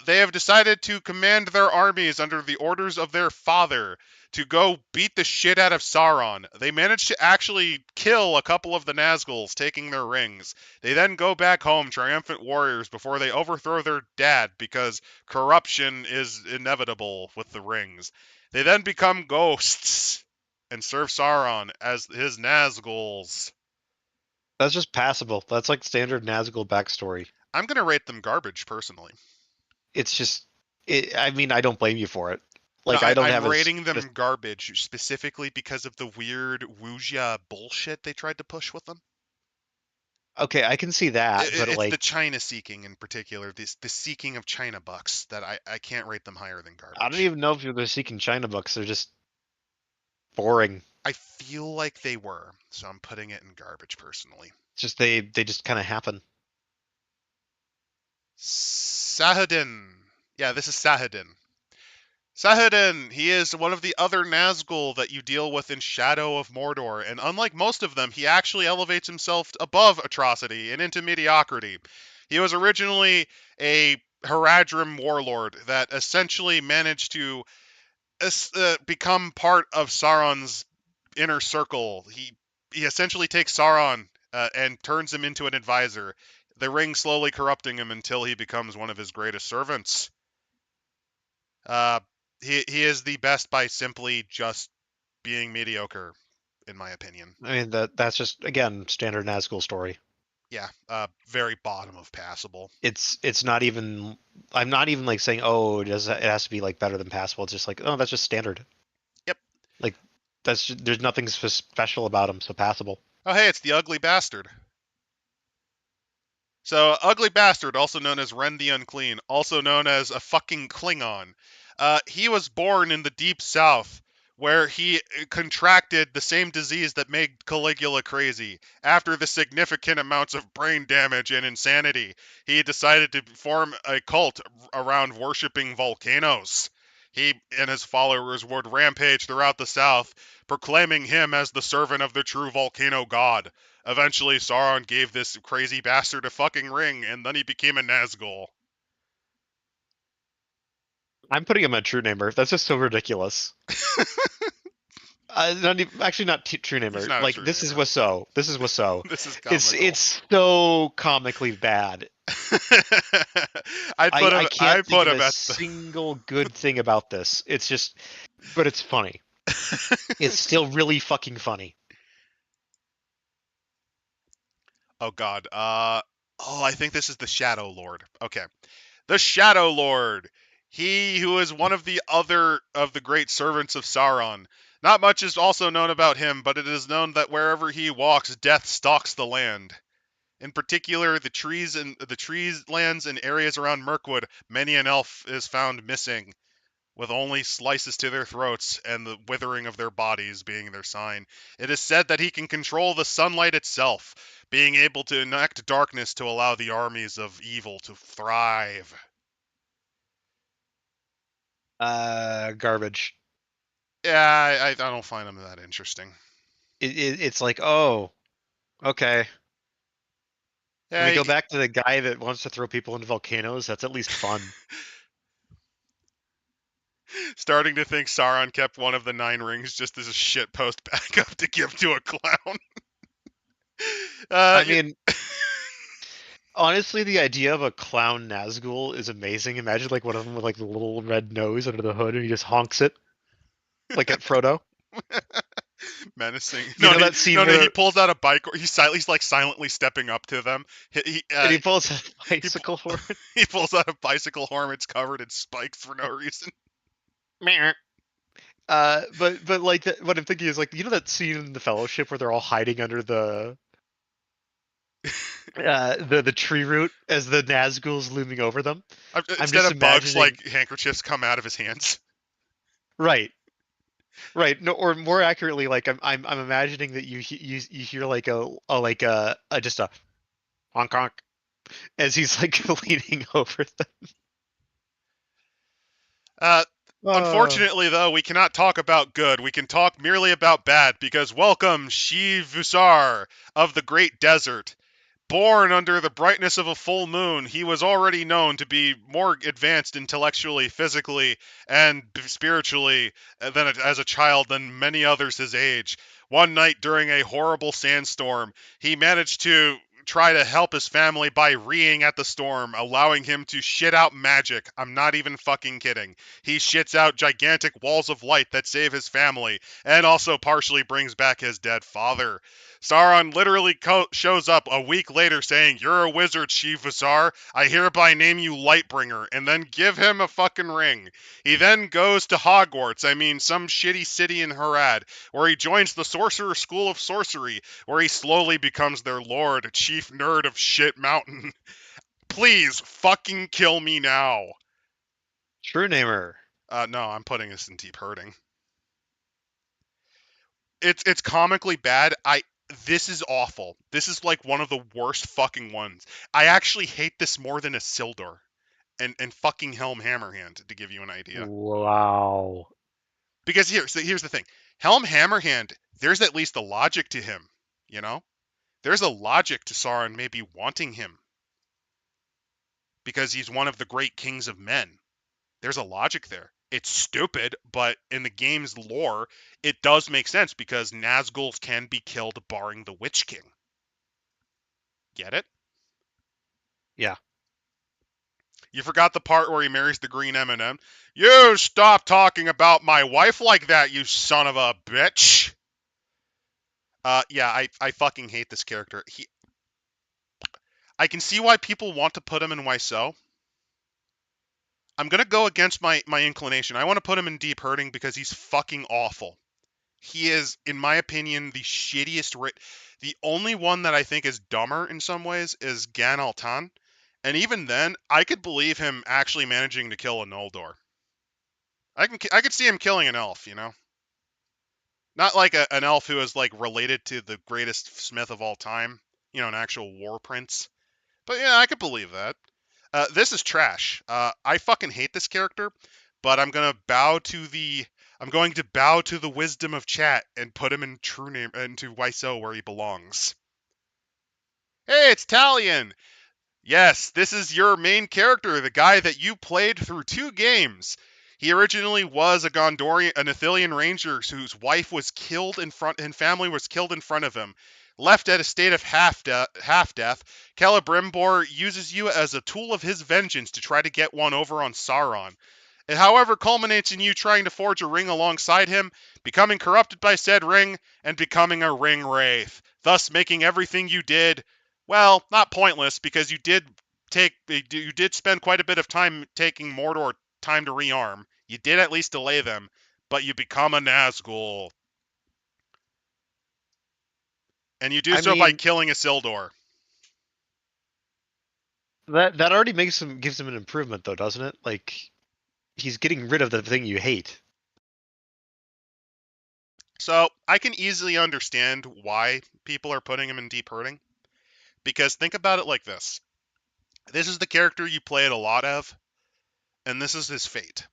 They have decided to command their armies under the orders of their father to go beat the shit out of Sauron. They manage to actually kill a couple of the Nazguls, taking their rings. They then go back home, triumphant warriors, before they overthrow their dad because corruption is inevitable with the rings. They then become ghosts and serve Sauron as his Nazguls. That's just passable. That's like standard Nazgul backstory. I'm gonna rate them garbage personally. It's just I mean, I don't blame you for it. No, Like I don't I'm have rating them garbage specifically because of the weird wuxia bullshit they tried to push with them. okay, I can see that, but It's the like China seeking in particular, the seeking of China bucks that I can't rate them higher than I don't garbage. even know if they're seeking China books. They're just boring. I feel like they were, so I'm putting it in garbage personally. It's just they just kind of happen. Sahadin. Yeah, this is Sahadin. Sahadin, he is one of the other Nazgul that you deal with in Shadow of Mordor, and unlike most of them, he actually elevates himself above atrocity and into mediocrity. He was originally a Haradrim warlord that essentially managed to become part of Sauron's inner circle. He essentially takes Sauron and turns him into an advisor, the ring slowly corrupting him until he becomes one of his greatest servants. Uh, he is the best by simply just being mediocre, in my opinion. I mean that's just again standard Nazgul story. Yeah, very bottom of passable. It's not even. I'm not even like saying it has to be like better than passable. It's just like that's just standard. Yep. Like there's nothing special about him, so passable. Oh, hey, it's the ugly bastard. So, Ugly Bastard, also known as Ren the Unclean, also known as a fucking Klingon. He was born in the Deep South, where he contracted the same disease that made Caligula crazy. After the significant amounts of brain damage and insanity, he decided to form a cult around worshipping volcanoes. He and his followers would rampage throughout the South, proclaiming him as the servant of the true volcano god. Eventually, Sauron gave this crazy bastard a fucking ring, and then he became a Nazgul. I'm putting him a true namer. That's just so ridiculous. Not even, actually not true He's namer. not a Like true this is namer. Wasso. This is Wasso. This is It's comical. it's so comically bad. I can't I think put of him a at the. single good thing about this. It's just, but it's funny. It's still really fucking funny. Oh God. I think this is the Shadow Lord. Okay, the Shadow Lord. He who is one of the other of the great servants of Sauron. Not much is also known about him, but it is known that wherever he walks, death stalks the land. In particular, the trees lands and areas around Mirkwood, many an elf is found missing, with only slices to their throats and the withering of their bodies being their sign. It is said that he can control the sunlight itself, being able to enact darkness to allow the armies of evil to thrive. Garbage. Yeah, I don't find him that interesting. It's like, oh, okay. I Yeah, mean, go back to the guy that wants to throw people into volcanoes. That's at least fun. starting to think Sauron kept one of the nine rings just as a shitpost backup to give to a clown. I You mean, honestly, the idea of a clown Nazgul is amazing. Imagine like one of them with like the little red nose under the hood, and he just honks it like at Frodo. menacing. You know that scene No, where he they're pulls out a bike. He's like silently stepping up to them. and he pulls a He bicycle horn. he pulls out a bicycle horn. It's covered in spikes for no reason. Meh. But like what I'm thinking is like you know that scene in the Fellowship where they're all hiding under the tree root as the Nazgul's looming over them. I'm Instead just of bugs, imagining like handkerchiefs come out of his hands. right, right. No, or more accurately, like I'm imagining that you hear like a just a honk honk as he's like leaning over them. Uh, Uh, Unfortunately, though, we cannot talk about good. We can talk merely about bad because welcome Shiv Vusar of the Great Desert. Born under the brightness of a full moon, he was already known to be more advanced intellectually, physically, and spiritually than as a child than many others his age. One night during a horrible sandstorm, he managed to try to help his family by reeing at the storm, allowing him to shit out magic. I'm not even fucking kidding. He shits out gigantic walls of light that save his family, and also partially brings back his dead father. Sauron literally shows up a week later saying, "You're a wizard, Shivasar. I hereby name you Lightbringer," and then give him a fucking ring. He then goes to Hogwarts, I mean some shitty city in Harad, where he joins the Sorcerer School of Sorcery, where he slowly becomes their lord, chief nerd of Shit Mountain. Please, fucking kill me now. True namer. No, I'm putting this in deep hurting. It's comically bad. This is awful. This is like one of the worst fucking ones. I actually hate this more than a Sildor and fucking Helm Hammerhand to give you an idea. Wow. Because here's the thing. Helm Hammerhand, there's at least a logic to him, you know? There's a logic to Sauron maybe wanting him because he's one of the great kings of men. There's a logic there. It's stupid, but in the game's lore, it does make sense because Nazguls can be killed barring the Witch King. Get it? Yeah. You forgot the part where he marries the green M&M. You stop talking about my wife like that, you son of a bitch. Yeah, I fucking hate this character. I can see why people want to put him in YSO. I'm gonna go against my inclination. I want to put him in Deep Hurting because he's fucking awful. He is, in my opinion, the shittiest. The only one that I think is dumber in some ways is Gan Altan, and even then, I could believe him actually managing to kill a Noldor. I could see him killing an elf, you know, not like an elf who is like related to the greatest smith of all time, you know, an actual war prince. But yeah, I could believe that. This is trash. I fucking hate this character, but I'm going to bow to the wisdom of chat and put him in true name into YSO where he belongs. Hey, it's Talion. Yes, this is your main character, the guy that you played through 2 games. He originally was a Gondorian, an Ithilien ranger whose wife was killed in front, and family was killed in front of him. Left at a state of half-death, Celebrimbor uses you as a tool of his vengeance to try to get one over on Sauron. It, however, culminates in you trying to forge a ring alongside him, becoming corrupted by said ring, and becoming a ring wraith, thus making everything you did, well, not pointless, because you did spend quite a bit of time taking Mordor time to rearm. You did at least delay them, but you become a Nazgul, and you do I so by mean, killing Isildur. that already makes him gives him an improvement though, doesn't it? Like he's getting rid of the thing you hate. So I can easily understand why people are putting him in deep hurting, because think about it like this: this is the character you played a lot of, and this is his fate.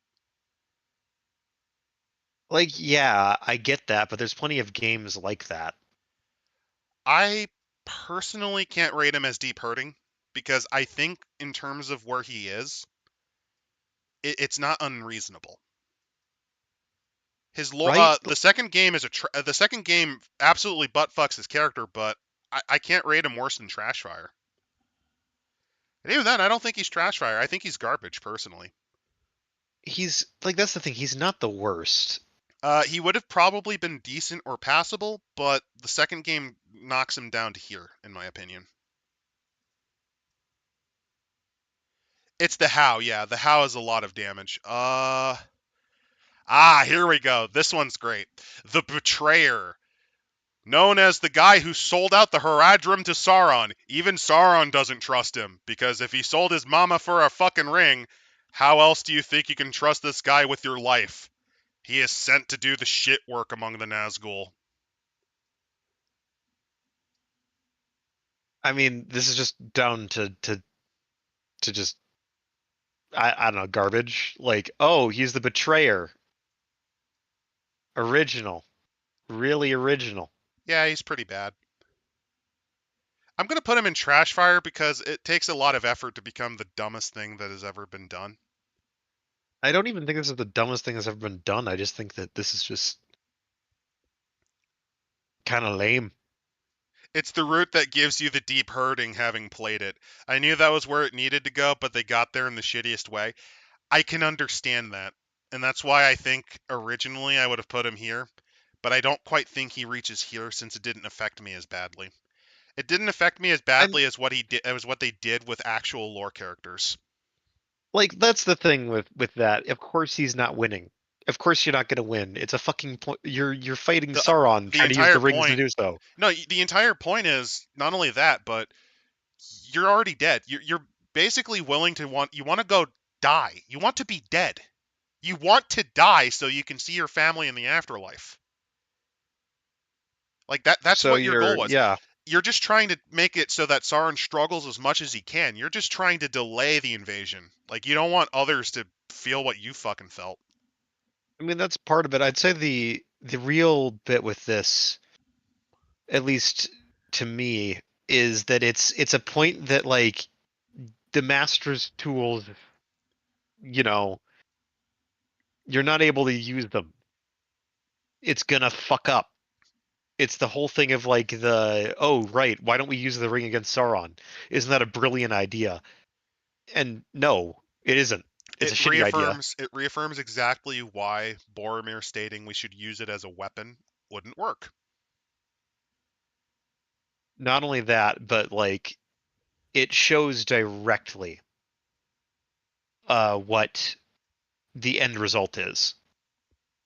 Like, yeah, I get that, but there's plenty of games like that. I personally can't rate him as deep hurting because I think in terms of where he is, it's not unreasonable. Right? The second game is the second game absolutely butt fucks his character, but I can't rate him worse than Trashfire. And even then, I don't think he's Trashfire. I think he's garbage personally. He's like, that's the thing, he's not the worst. He would have probably been decent or passable, but the second game knocks him down to here, in my opinion. It's the how, yeah. The how is a lot of damage. Here we go. This one's great. The Betrayer. Known as the guy who sold out the Haradrim to Sauron. Even Sauron doesn't trust him, because if he sold his mama for a fucking ring, how else do you think you can trust this guy with your life? He is sent to do the shit work among the Nazgul. I mean, this is just down to just I don't know, garbage. Like, oh, he's the betrayer. Original. Really original. Yeah, he's pretty bad. I'm gonna put him in trash fire because it takes a lot of effort to become the dumbest thing that has ever been done. I don't even think this is the dumbest thing that's ever been done. I just think that this is just kind of lame. It's the route that gives you the deep hurting having played it. I knew that was where it needed to go, but they got there in the shittiest way. I can understand that. And that's why I think originally I would have put him here, but I don't quite think he reaches here since it didn't affect me as badly. It didn't affect me as I'm badly as what he did as what they did with actual lore characters. like, that's the thing with that. Of course he's not winning. Of course you're not going to win. It's a fucking point. You're fighting The Sauron the trying to use entire the rings to point do so. No, the entire point is not only that, but you're already dead. You're basically willing to you want to go die. You want to be dead. You want to die so you can see your family in the afterlife. Like that's So what your goal you're, was. yeah. You're just trying to make it so that Sauron struggles as much as he can. You're just trying to delay the invasion. Like you don't want others to feel what you fucking felt. I mean, that's part of it. I'd say the real bit with this, at least to me, is that it's a point that, like, the master's tools, you know, you're not able to use them. It's gonna fuck up. It's the whole thing of, like, the, oh right, why don't we use the ring against Sauron? Isn't that a brilliant idea? And no, it isn't. It's a shitty idea. It reaffirms exactly why Boromir stating we should use it as a weapon wouldn't work. Not only that, but, like, it shows directly what the end result is,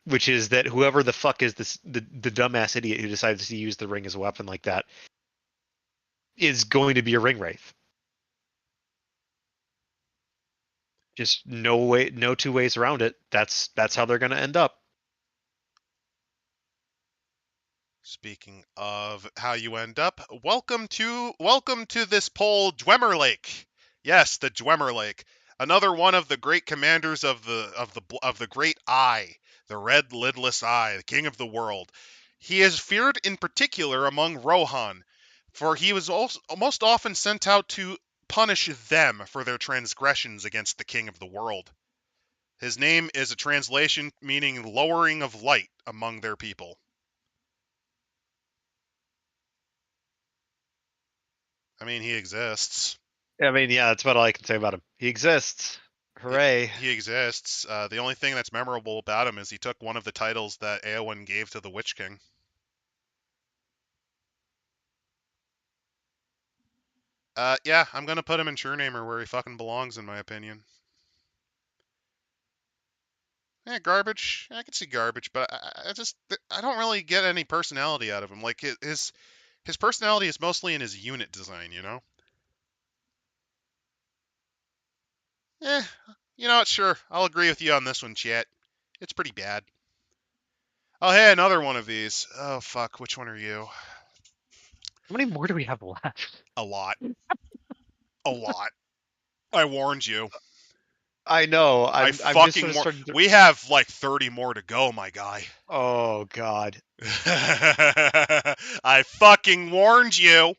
which is that whoever the fuck is the dumbass idiot who decides to use the ring as a weapon like that is going to be a ring wraith. Just no way, no two ways around it. That's how they're going to end up. Speaking of how you end up, welcome to this poll, Dwemer Lake. Yes, the Dwemer Lake, another one of the great commanders of the Great Eye, the Red Lidless Eye, the King of the World. He is feared in particular among Rohan, for he was also most often sent out to punish them for their transgressions against the King of the World. His name is a translation meaning lowering of light among their people. I mean, he exists. I mean, yeah, that's about all I can say about him. He exists. He, Hooray. he exists. The only thing that's memorable about him is he took one of the titles that Eowyn gave to the Witch King. Yeah, I'm gonna put him in Surenamer where he fucking belongs, in my opinion. Yeah, garbage. I can see garbage, but I don't really get any personality out of him. Like his personality is mostly in his unit design, you know. Eh, you know what? Sure, I'll agree with you on this one, Chet. It's pretty bad. Oh, hey, another one of these. Oh fuck, which one are you? How many more do we have left? A lot. A lot. I warned you. I know. I I'm just sort fucking of war. starting to. We have like 30 more to go, my guy. Oh God. I fucking warned you.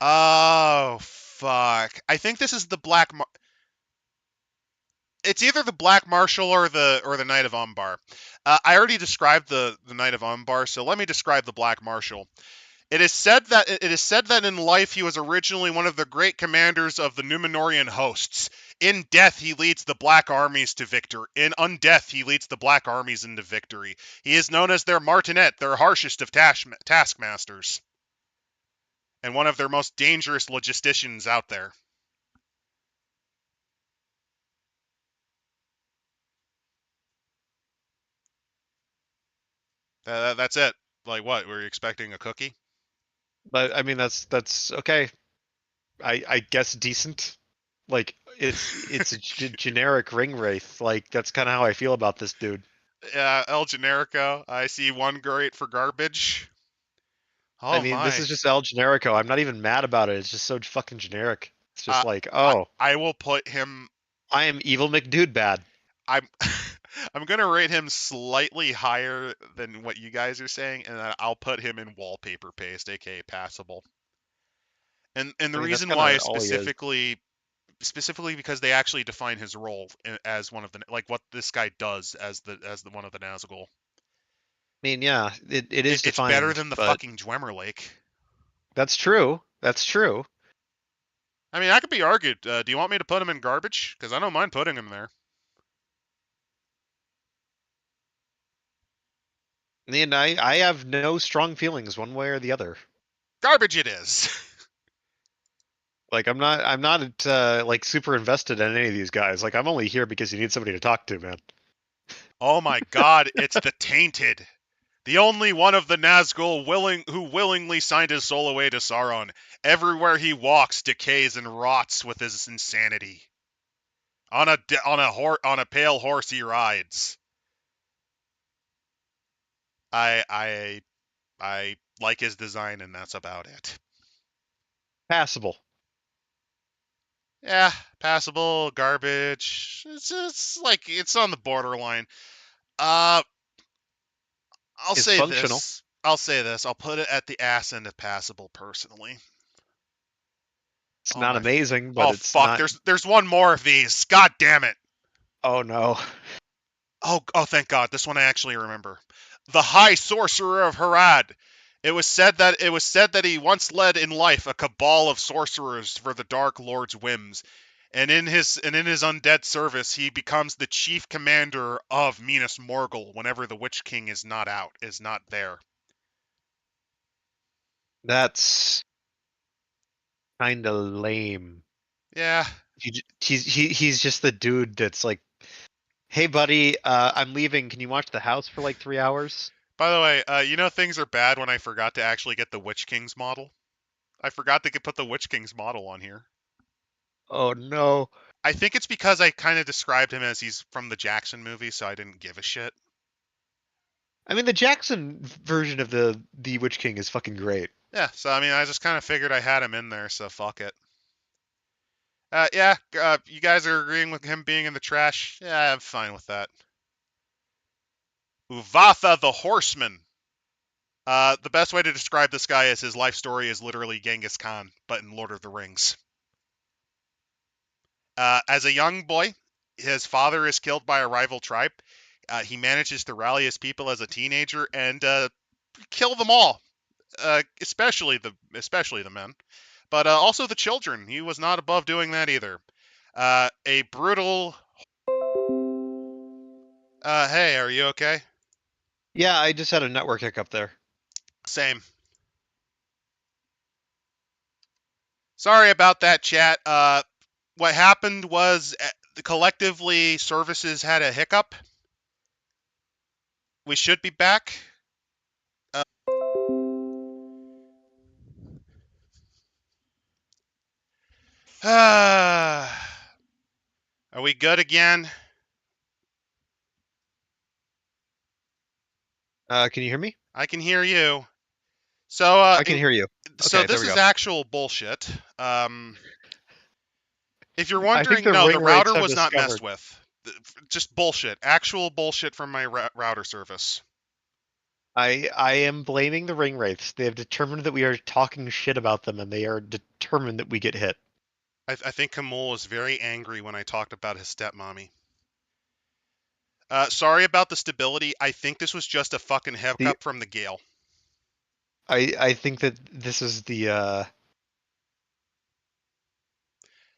Oh fuck. I think this is the it's either the Black Marshal or the Knight of Umbar. I already described the Knight of Umbar, so let me describe the Black Marshal. It is said that in life he was originally one of the great commanders of the Numenorian hosts. In death he leads the Black Armies to victory. In undeath he leads the Black Armies into victory. He is known as their martinet, their harshest of taskmasters, and one of their most dangerous logisticians out there. That's it. Like what? Were you expecting a cookie? But I mean, that's okay. I guess decent. Like it's a generic ring wraith. Like that's kind of how I feel about this dude. Yeah, El Generico. I see one great for garbage. I Oh mean, this my. is just El Generico. I'm not even mad about it. It's just so fucking generic. It's just Uh, like, I oh, I will put him. I am evil McDude bad. I'm I'm gonna rate him slightly higher than what you guys are saying, and then I'll put him in wallpaper paste, aka passable. And the I mean, that's reason kind why of is all he is. specifically because they actually define his role as one of the like what this guy does as the one of the Nazgul. I mean, yeah, it is It's better defined, than the but fucking Dwemer Lake. that's true. That's true. I mean, that could be argued. Do you want me to put him in garbage? Because I don't mind putting him there. And I have no strong feelings one way or the other. Garbage it is. Like I'm not like super invested in any of these guys. Like I'm only here because you need somebody to talk to, man. Oh my god, it's the Tainted. The only one of the Nazgul who willingly signed his soul away to Sauron. Everywhere he walks, decays and rots with his insanity. On a pale horse he rides. I I like his design, and that's about it. Passable. Yeah, passable, garbage. It's like it's on the borderline. Uh, I'll It's say functional. this. I'll say this. I'll put it at the ass end of passable, personally. It's Oh not my. amazing, but Oh it's fuck. not. There's one more of these. God damn it. Oh no. Oh, thank God. This one I actually remember. The High Sorcerer of Harad. It was said that he once led in life a cabal of sorcerers for the Dark Lord's whims, and in his undead service, he becomes the chief commander of Minas Morgul whenever the Witch King is not there. That's kind of lame. Yeah. He's just the dude that's like, hey buddy, I'm leaving. Can you watch the house for like 3 hours? By the way, things are bad when I forgot to actually get the Witch King's model. I forgot to put the Witch King's model on here. Oh no. I think it's because I kind of described him as he's from the Jackson movie, so I didn't give a shit. I mean, the Jackson version of the Witch King is fucking great. Yeah, so I mean, I just kind of figured I had him in there, so fuck it. Yeah, you guys are agreeing with him being in the trash. Yeah, I'm fine with that. Uvatha the Horseman. The best way to describe this guy is his life story is literally Genghis Khan, but in Lord of the Rings. As a young boy, his father is killed by a rival tribe. He manages to rally his people as a teenager and kill them all, especially the men, but also the children. He was not above doing that either. A brutal. Hey, are you okay? Yeah, I just had a network hiccup there. Same. Sorry about that, chat. What happened was collectively services had a hiccup. We should be back. Are we good again? Can you hear me? I can hear you. So, I can hear you. so Okay, there this we is go. actual bullshit. If you're I think wondering, the no, the ring wraiths router have was not messed discovered. with. Just bullshit. Actual bullshit from my router service. I am blaming the ring wraiths. They have determined that we are talking shit about them, and they are determined that we get hit. I think Kamul was very angry when I talked about his stepmommy. Sorry about the stability. I think this was just a fucking The hiccup from the gale. I think that this is the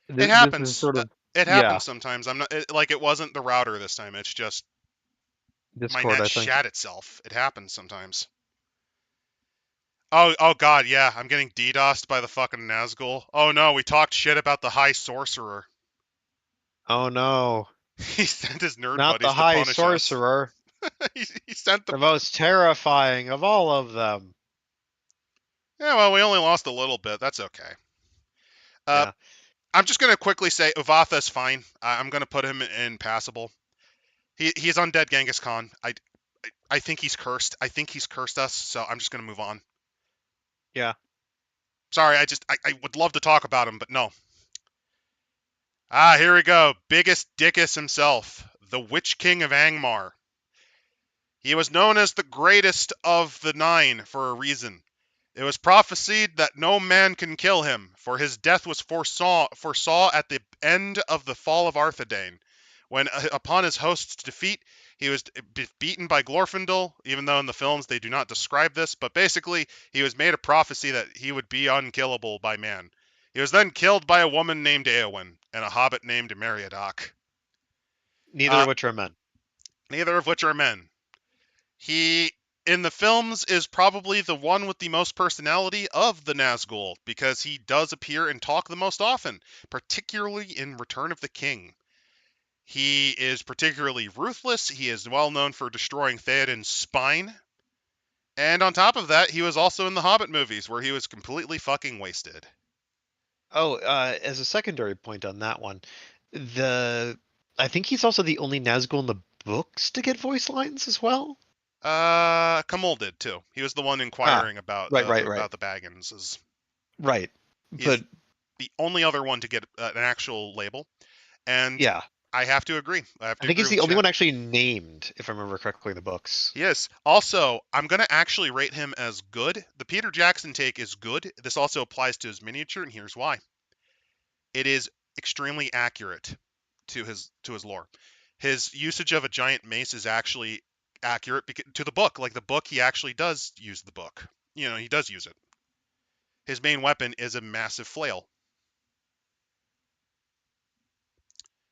It this is happens. sort of, It yeah, happens sometimes. I'm not like it wasn't the router this time. It's just my Discord, net I think. shat itself. It happens sometimes. Oh god, yeah. I'm getting DDoSed by the fucking Nazgul. Oh no, we talked shit about the High Sorcerer. Oh no. He sent his nerd Not the buddies to High punish us. Sorcerer, he sent the. the most terrifying of all of them. Yeah, well, we only lost a little bit. That's okay. Uh, Yeah. I'm just gonna quickly say Uvatha's fine. I'm gonna put him in passable. He's undead Genghis Khan. I think he's cursed. I think he's cursed us. So I'm just gonna move on. Yeah. Sorry, I would love to talk about him, but no. Ah, here we go. Biggest dickus himself, the Witch King of Angmar. He was known as the greatest of the nine for a reason. It was prophesied that no man can kill him, for his death was foresaw at the end of the fall of Arthedain, when upon his host's defeat, he was beaten by Glorfindel, even though in the films they do not describe this, but basically, he was made a prophecy that he would be unkillable by man. He was then killed by a woman named Eowyn, and a hobbit named Meriadoc. Neither Uh, of which are men. neither of which are men. He, in the films, is probably the one with the most personality of the Nazgul, because he does appear and talk the most often, particularly in Return of the King. He is particularly ruthless. He is well known for destroying Theoden's spine. And on top of that, he was also in the Hobbit movies, where he was completely fucking wasted. Oh, as a secondary point on that one, the I think he's also the only Nazgul in the books to get voice lines as well. Kamul did too. He was the one Ah, inquiring about right, right, right, about the Bagginses. right. He is But the only other one to get an actual label, and yeah, I have to agree. I have I to think agree he's with the only Chat. one actually named, if I remember correctly, in the books. Yes. Also, I'm going to actually rate him as good. The Peter Jackson take is good. This also applies to his miniature, and here's why. It is extremely accurate to his lore. His usage of a giant mace is actually accurate to the book. Like the book, he actually does use the book. You know, he does use it. His main weapon is a massive flail.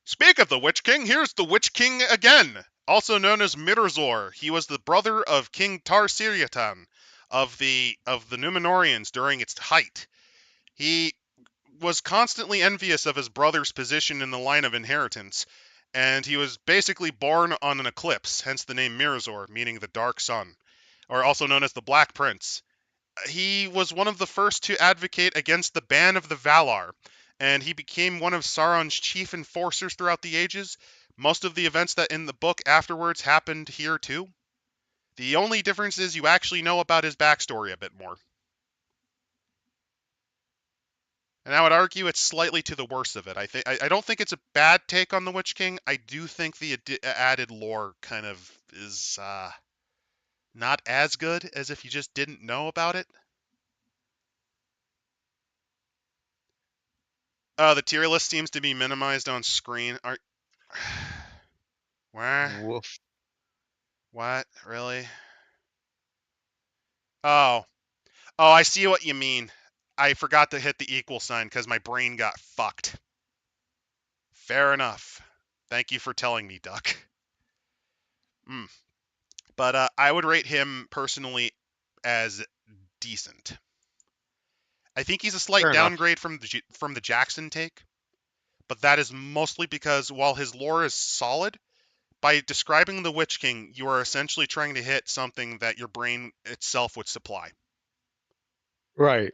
Speak of the Witch King, here's the Witch King again, also known as Mirzor. He was the brother of King Tar-Siriatan of the Numenorians during its height. He was constantly envious of his brother's position in the line of inheritance, and he was basically born on an eclipse, hence the name Mirzor, meaning the Dark Sun, or also known as the Black Prince. He was one of the first to advocate against the ban of the Valar, and he became one of Sauron's chief enforcers throughout the ages. Most of the events that in the book afterwards happened here too. The only difference is you actually know about his backstory a bit more. And I would argue it's slightly to the worst of it. I don't think it's a bad take on the Witch King. I do think the added lore kind of is not as good as if you just didn't know about it. The tier list seems to be minimized on screen. Are Where? Woof. What? Really? Oh. Oh, I see what you mean. I forgot to hit the equal sign because my brain got fucked. Fair enough. Thank you for telling me, Duck. Mm. But I would rate him personally as decent. I think he's a slight Fair enough. downgrade from the Jackson take, but that is mostly because while his lore is solid, by describing the Witch King, you are essentially trying to hit something that your brain itself would supply. Right.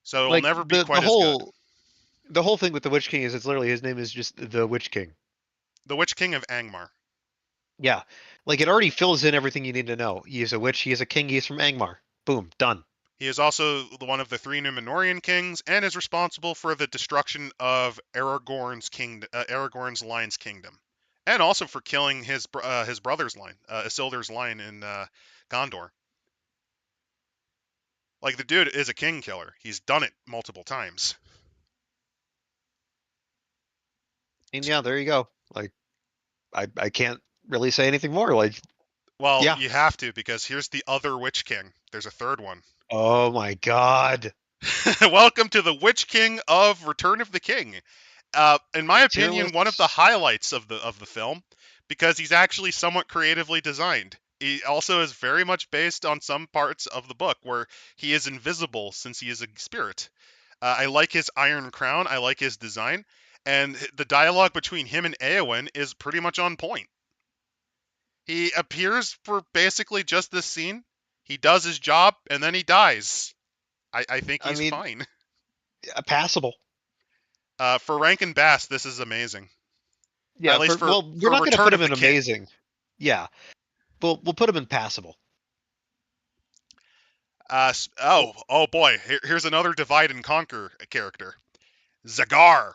So it'll Like never be the quite as good. whole thing with the Witch King is it's literally his name is just the Witch King. The Witch King of Angmar. Yeah. Like it already fills in everything you need to know. He is a witch, he is a king, he is from Angmar. Boom, done. He is also one of the three Númenórean kings and is responsible for the destruction of Aragorn's line's kingdom, and also for killing his brother's line, Isildur's line in Gondor. Like the dude is a king killer. He's done it multiple times. And yeah, there you go. Like, I can't really say anything more. Like, Well, yeah. you have to because here's the other Witch King. There's a third one. Oh my god. Welcome to the Witch King of Return of the King. In my Tier opinion, one of the lists. highlights of the film because he's actually somewhat creatively designed. He also is very much based on some parts of the book where he is invisible since he is a spirit. I like his iron crown. I like his design, and the dialogue between him and Eowyn is pretty much on point. He appears for basically just this scene. He does his job, and then he dies. I think I he's mean, fine. passable. For Rankin Bass, this is amazing. At Yeah, least for well, we're for not going to Return put of him the in King. amazing. Yeah, we'll put him in passable. Well, Oh boy, here's another divide and conquer character. Zagar.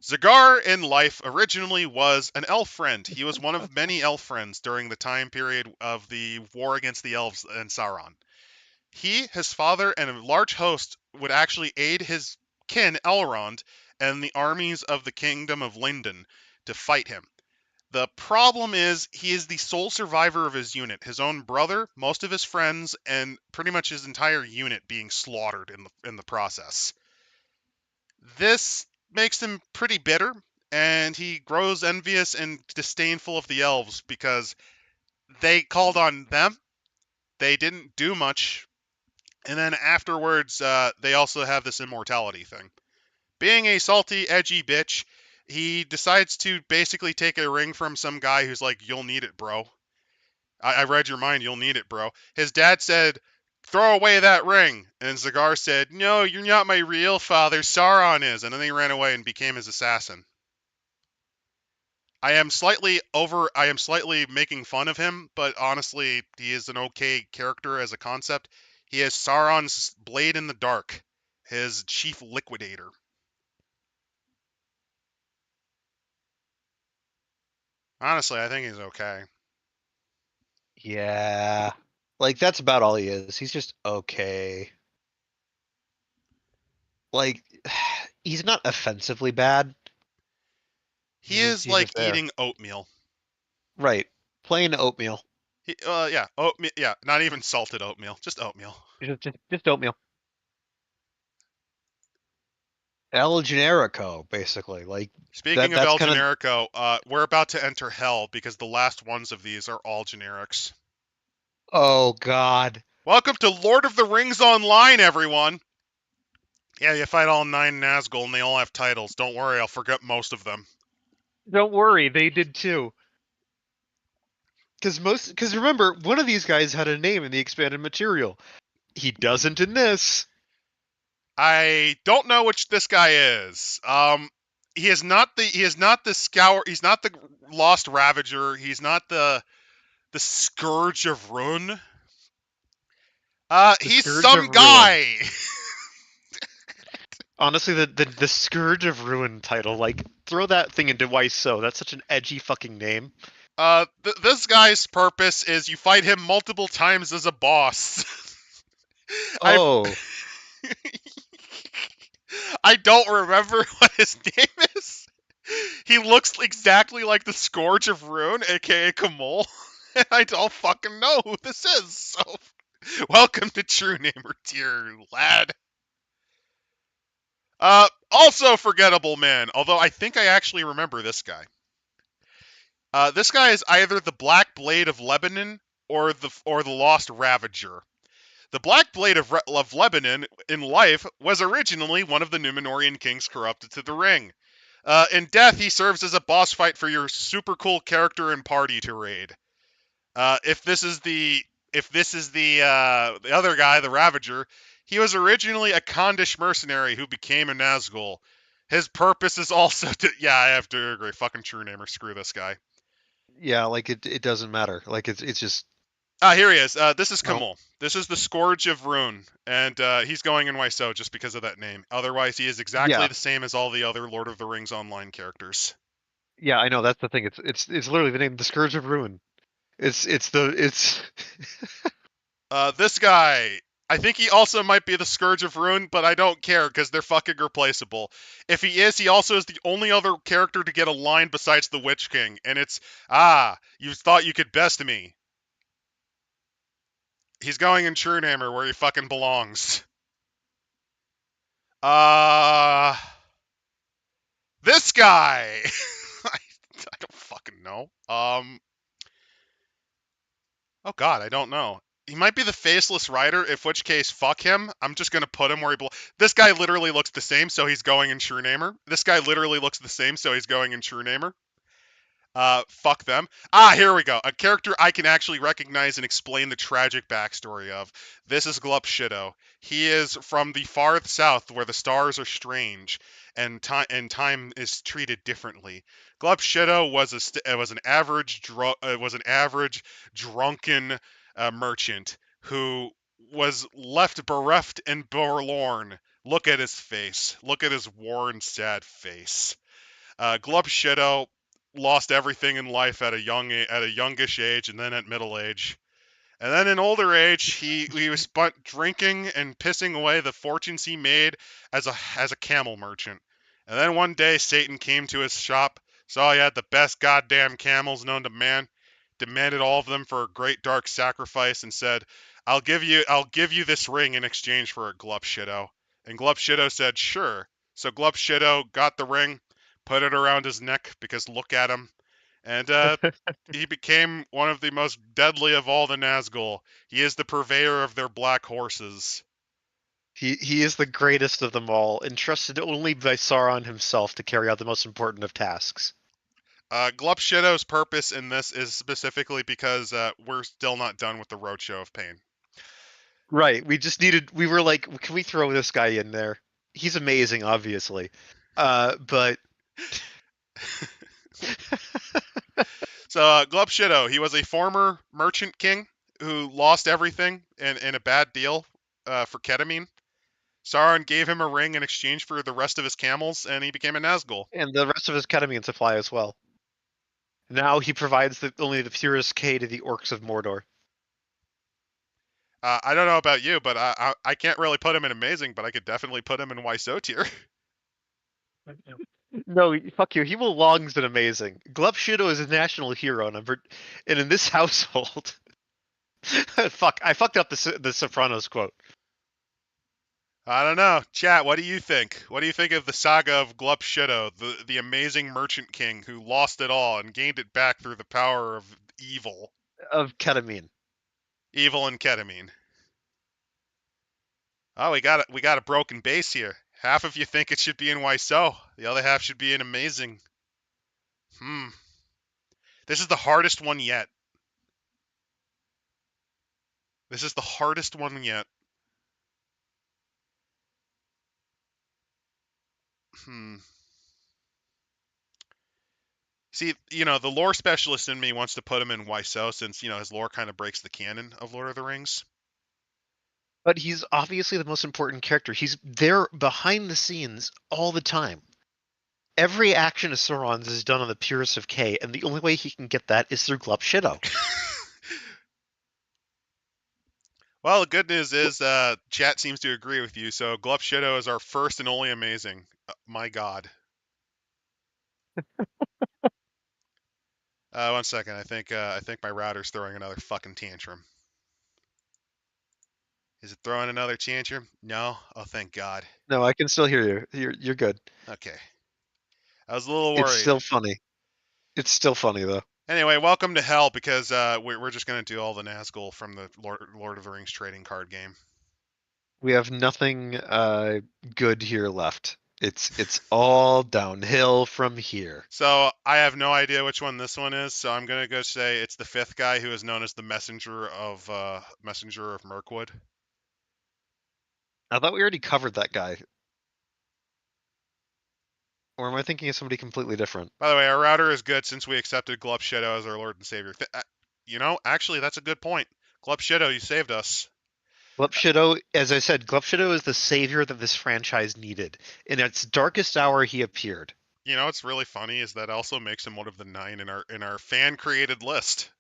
Zagar in life originally was an elf friend. He was one of many elf friends during the time period of the war against the elves and Sauron. He, his father, and a large host would actually aid his kin Elrond and the armies of the kingdom of Lindon to fight him. The problem is he is the sole survivor of his unit. His own brother, most of his friends, and pretty much his entire unit being slaughtered in the process. This makes him pretty bitter, and he grows envious and disdainful of the elves because they called on them. They didn't do much, and then afterwards, they also have this immortality thing. Being a salty, edgy bitch, he decides to basically take a ring from some guy who's like, "You'll need it, bro." I read your mind. You'll need it, bro. His dad said, "Throw away that ring." And Zagar said, "No, you're not my real father. Sauron is." And then he ran away and became his assassin. I am slightly making fun of him, but honestly, he is an okay character as a concept. He is Sauron's blade in the dark, his chief liquidator. Honestly, I think he's okay. yeah, like that's about all he is. He's just okay. Like, he's not offensively bad. He is He's like just there. eating oatmeal. Right. Plain oatmeal. Yeah, oatmeal. Yeah, not even salted oatmeal, just oatmeal. Just oatmeal. El Generico, basically. Like Speaking of that's El kind of. Generico, we're about to enter hell because the last ones of these are all generics. Oh God. Welcome to Lord of the Rings Online, everyone! Yeah, you fight all 9 Nazgul and they all have titles. Don't worry, I'll forget most of them. Don't worry, they did too. Because remember, one of these guys had a name in the expanded material. He doesn't in this. I don't know which this guy is. He is not the scour. He's not the lost ravager. He's not the scourge of Run. The He's Scourge some of Ruin. guy. Honestly, the Scourge of Ruin title, like, throw that thing into Why So. That's such an edgy fucking name. This guy's purpose is you fight him multiple times as a boss. I Oh, I don't remember what his name is. He looks exactly like the Scourge of Rune, aka Kamol. And I don't fucking know who this is. So, welcome to True Namer Tier, lad. Also forgettable man. Although I think I actually remember this guy. This guy is either the Black Blade of Lebanon or the Lost Ravager. The Black Blade of Lebanon in life was originally one of the Númenórean kings corrupted to the ring. In death, he serves as a boss fight for your super cool character and party to raid. If this is the other guy, the Ravager, he was originally a Kondish mercenary who became a Nazgul. His purpose is also to yeah, I have to agree. Fucking true namer, screw this guy. yeah, like it doesn't matter. Like it's just Ah, here he is. This is Oh, Kamul. This is the Scourge of Rune, and he's going in Waiso just because of that name. Otherwise, he is exactly yeah, the same as all the other Lord of the Rings online characters. yeah, I know. That's the thing. It's literally the name, the Scourge of Ruin. It's This guy, I think he also might be the Scourge of Ruin, but I don't care because they're fucking replaceable. If he is, he also is the only other character to get a line besides the Witch King, and it's, you thought you could best me. He's going in Truehammer where he fucking belongs. Uh, this guy. I don't fucking know. Oh god, I don't know. He might be the faceless rider, if which case, fuck him. I'm just gonna put him where he belongs. This guy literally looks the same, so he's going in Truehammer. This guy literally looks the same, so he's going in Truehammer. Fuck them. Ah, here we go. A character I can actually recognize and explain the tragic backstory of. This is Glup Shido. He is from the far south where the stars are strange and time is treated differently. Glup Shido was an average drunken merchant who was left bereft and forlorn. Look at his face. Look at his worn, sad face. Glup Shido lost everything in life at a youngish age, and then at middle age. And then in older age, he was spent drinking and pissing away the fortunes he made as a camel merchant. And then one day Satan came to his shop, saw he had the best goddamn camels known to man, demanded all of them for a great dark sacrifice, and said, I'll give you this ring in exchange for a Glup Shido. And Glup Shido said, sure. So Glup Shido got the ring, put it around his neck because look at him. And he became one of the most deadly of all the Nazgul. He is the purveyor of their black horses. he is the greatest of them all, entrusted only by Sauron himself to carry out the most important of tasks. Glup Shidow's purpose in this is specifically because we're still not done with the Roadshow of Pain. Right. We were like, can we throw this guy in there? He's amazing, obviously. But So, Glup Shido, he was a former merchant king who lost everything in a bad deal for ketamine. Sauron gave him a ring in exchange for the rest of his camels, and he became a Nazgul. and the rest of his ketamine supply as well. Now he provides only the purest K to the orcs of Mordor. I don't know about you, but I can't really put him in amazing, but I could definitely put him in Waiso tier. No, fuck you. He belongs in amazing. Glup Shido is a national hero, and in this household, fuck, I fucked up the Sopranos quote. I don't know. Chat, what do you think? What do you think of the saga of Glup Shido, the amazing merchant king who lost it all and gained it back through the power of evil? Of ketamine. Evil and ketamine. Oh, we got a broken base here. Half of you think it should be in Waiso. The other half should be in amazing. Hmm. This is the hardest one yet. This is the hardest one yet. Hmm. See, the lore specialist in me wants to put him in Waiso since, his lore kind of breaks the canon of Lord of the Rings. But he's obviously the most important character. He's there behind the scenes all the time. Every action of Sauron's is done on the purest of K, and the only way he can get that is through Glup Shido. Well, the good news is chat seems to agree with you, so Glup Shido is our first and only amazing. My god. One second. I think my router's throwing another fucking tantrum. Is it throwing another tantrum? No? Oh, thank God. No, I can still hear you. You're good. Okay. I was a little It's worried. still funny. It's still funny though. Anyway, welcome to hell because we're just going to do all the Nazgul from the Lord of the Rings trading card game. We have nothing good here left. It's all downhill from here. So I have no idea which one this one is, so I'm going to go say it's the fifth guy who is known as the Messenger of Mirkwood. I thought we already covered that guy. Or am I thinking of somebody completely different? By the way, our router is good since we accepted Glup Shadow as our Lord and Savior. Actually, that's a good point. Glupshido, you saved us. Glupshido, as I said, Glupshido is the savior that this franchise needed. In its darkest hour, he appeared. You know what's really funny is that also makes him one of the 9 in our fan created list.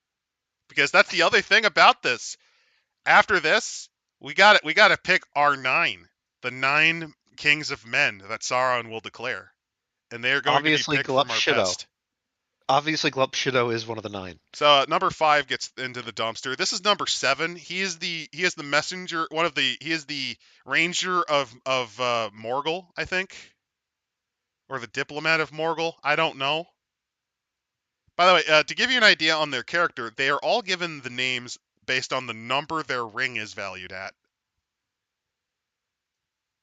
Because that's the other thing about this. After this, we got to pick our 9, the 9 kings of men that Sauron will declare, and they are going to be Obviously, picked from our Glupshido. best. Obviously, Glupshido is one of the 9. So number 5 gets into the dumpster. This is number 7. He is the messenger. He is the ranger of Morgul, I think, or the diplomat of Morgul. I don't know. By the way, to give you an idea on their character, they are all given the names based on the number their ring is valued at.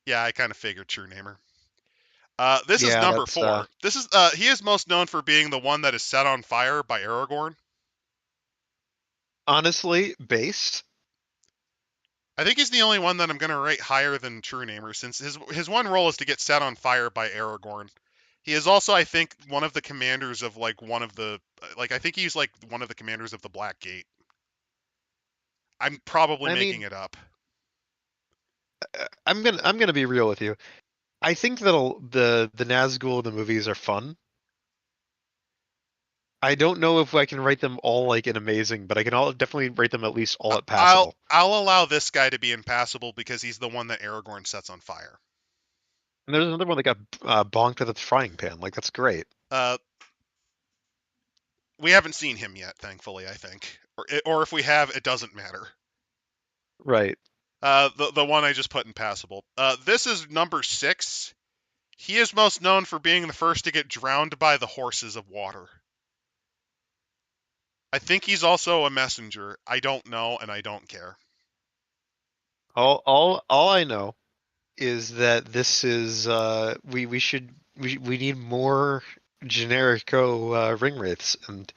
Yeah, I kind of figured, true namer. This is Yeah, number that's 4. This is he is most known for being the one that is set on fire by Aragorn. honestly based. I think he's the only one that I'm gonna rate higher than True Namer, since his one role is to get set on fire by Aragorn. He is also, I think, one of the commanders of like one of the I think he's like one of the commanders of the Black Gate. I'm probably I making mean, it up. I'm gonna be real with you. I think that the Nazgul in the movies are fun. I don't know if I can rate them all like an amazing, but I can all definitely rate them at least all at passable. I'll allow this guy to be impassable because he's the one that Aragorn sets on fire. And there's another one that got bonked with a frying pan. Like that's great. Uh, we haven't seen him yet, thankfully. I think, or if we have, it doesn't matter. Right. The one I just put in passable. This is number 6. He is most known for being the first to get drowned by the horses of water. I think he's also a messenger. I don't know, and I don't care. All I know is that this is we need more generico ring wraiths, and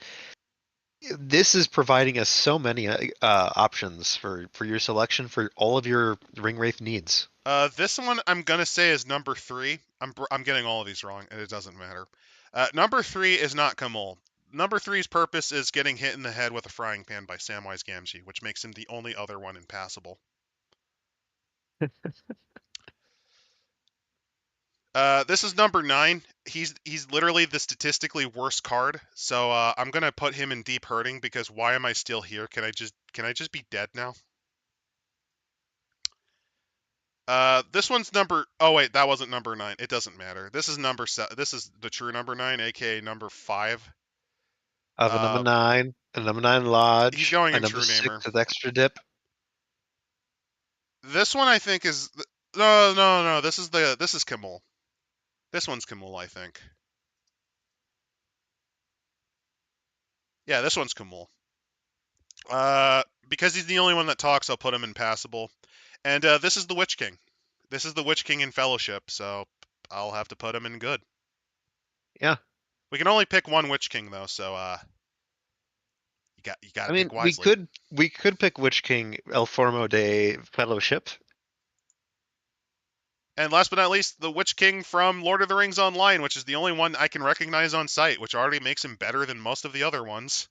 this is providing us so many options for your selection for all of your ring wraith needs. This one I'm gonna say is number 3. I'm getting all of these wrong, and it doesn't matter. Number 3 is not Kamul. Number three's purpose is getting hit in the head with a frying pan by Samwise Gamgee, which makes him the only other one impassable. This is number 9. He's literally the statistically worst card, so I'm gonna put him in deep hurting because why am I still here? Can I just be dead now? This one's number. Oh wait, that wasn't number 9. It doesn't matter. This is number This is the true number 9, aka number 5. I have a number 9, a number 9 He's lodge, going a in number true 6 namer. with extra dip. This one I think is no. This is Kimul. This one's Kimul, I think. Yeah, this one's Kimul. Because he's the only one that talks, I'll put him in passable. And this is the Witch King. This is the Witch King in Fellowship, so I'll have to put him in good. Yeah. We can only pick one Witch King though, so you got I to pick mean, we wisely. could pick Witch King El Formo de Fellowship. And last but not least, the Witch King from Lord of the Rings Online, which is the only one I can recognize on sight, which already makes him better than most of the other ones.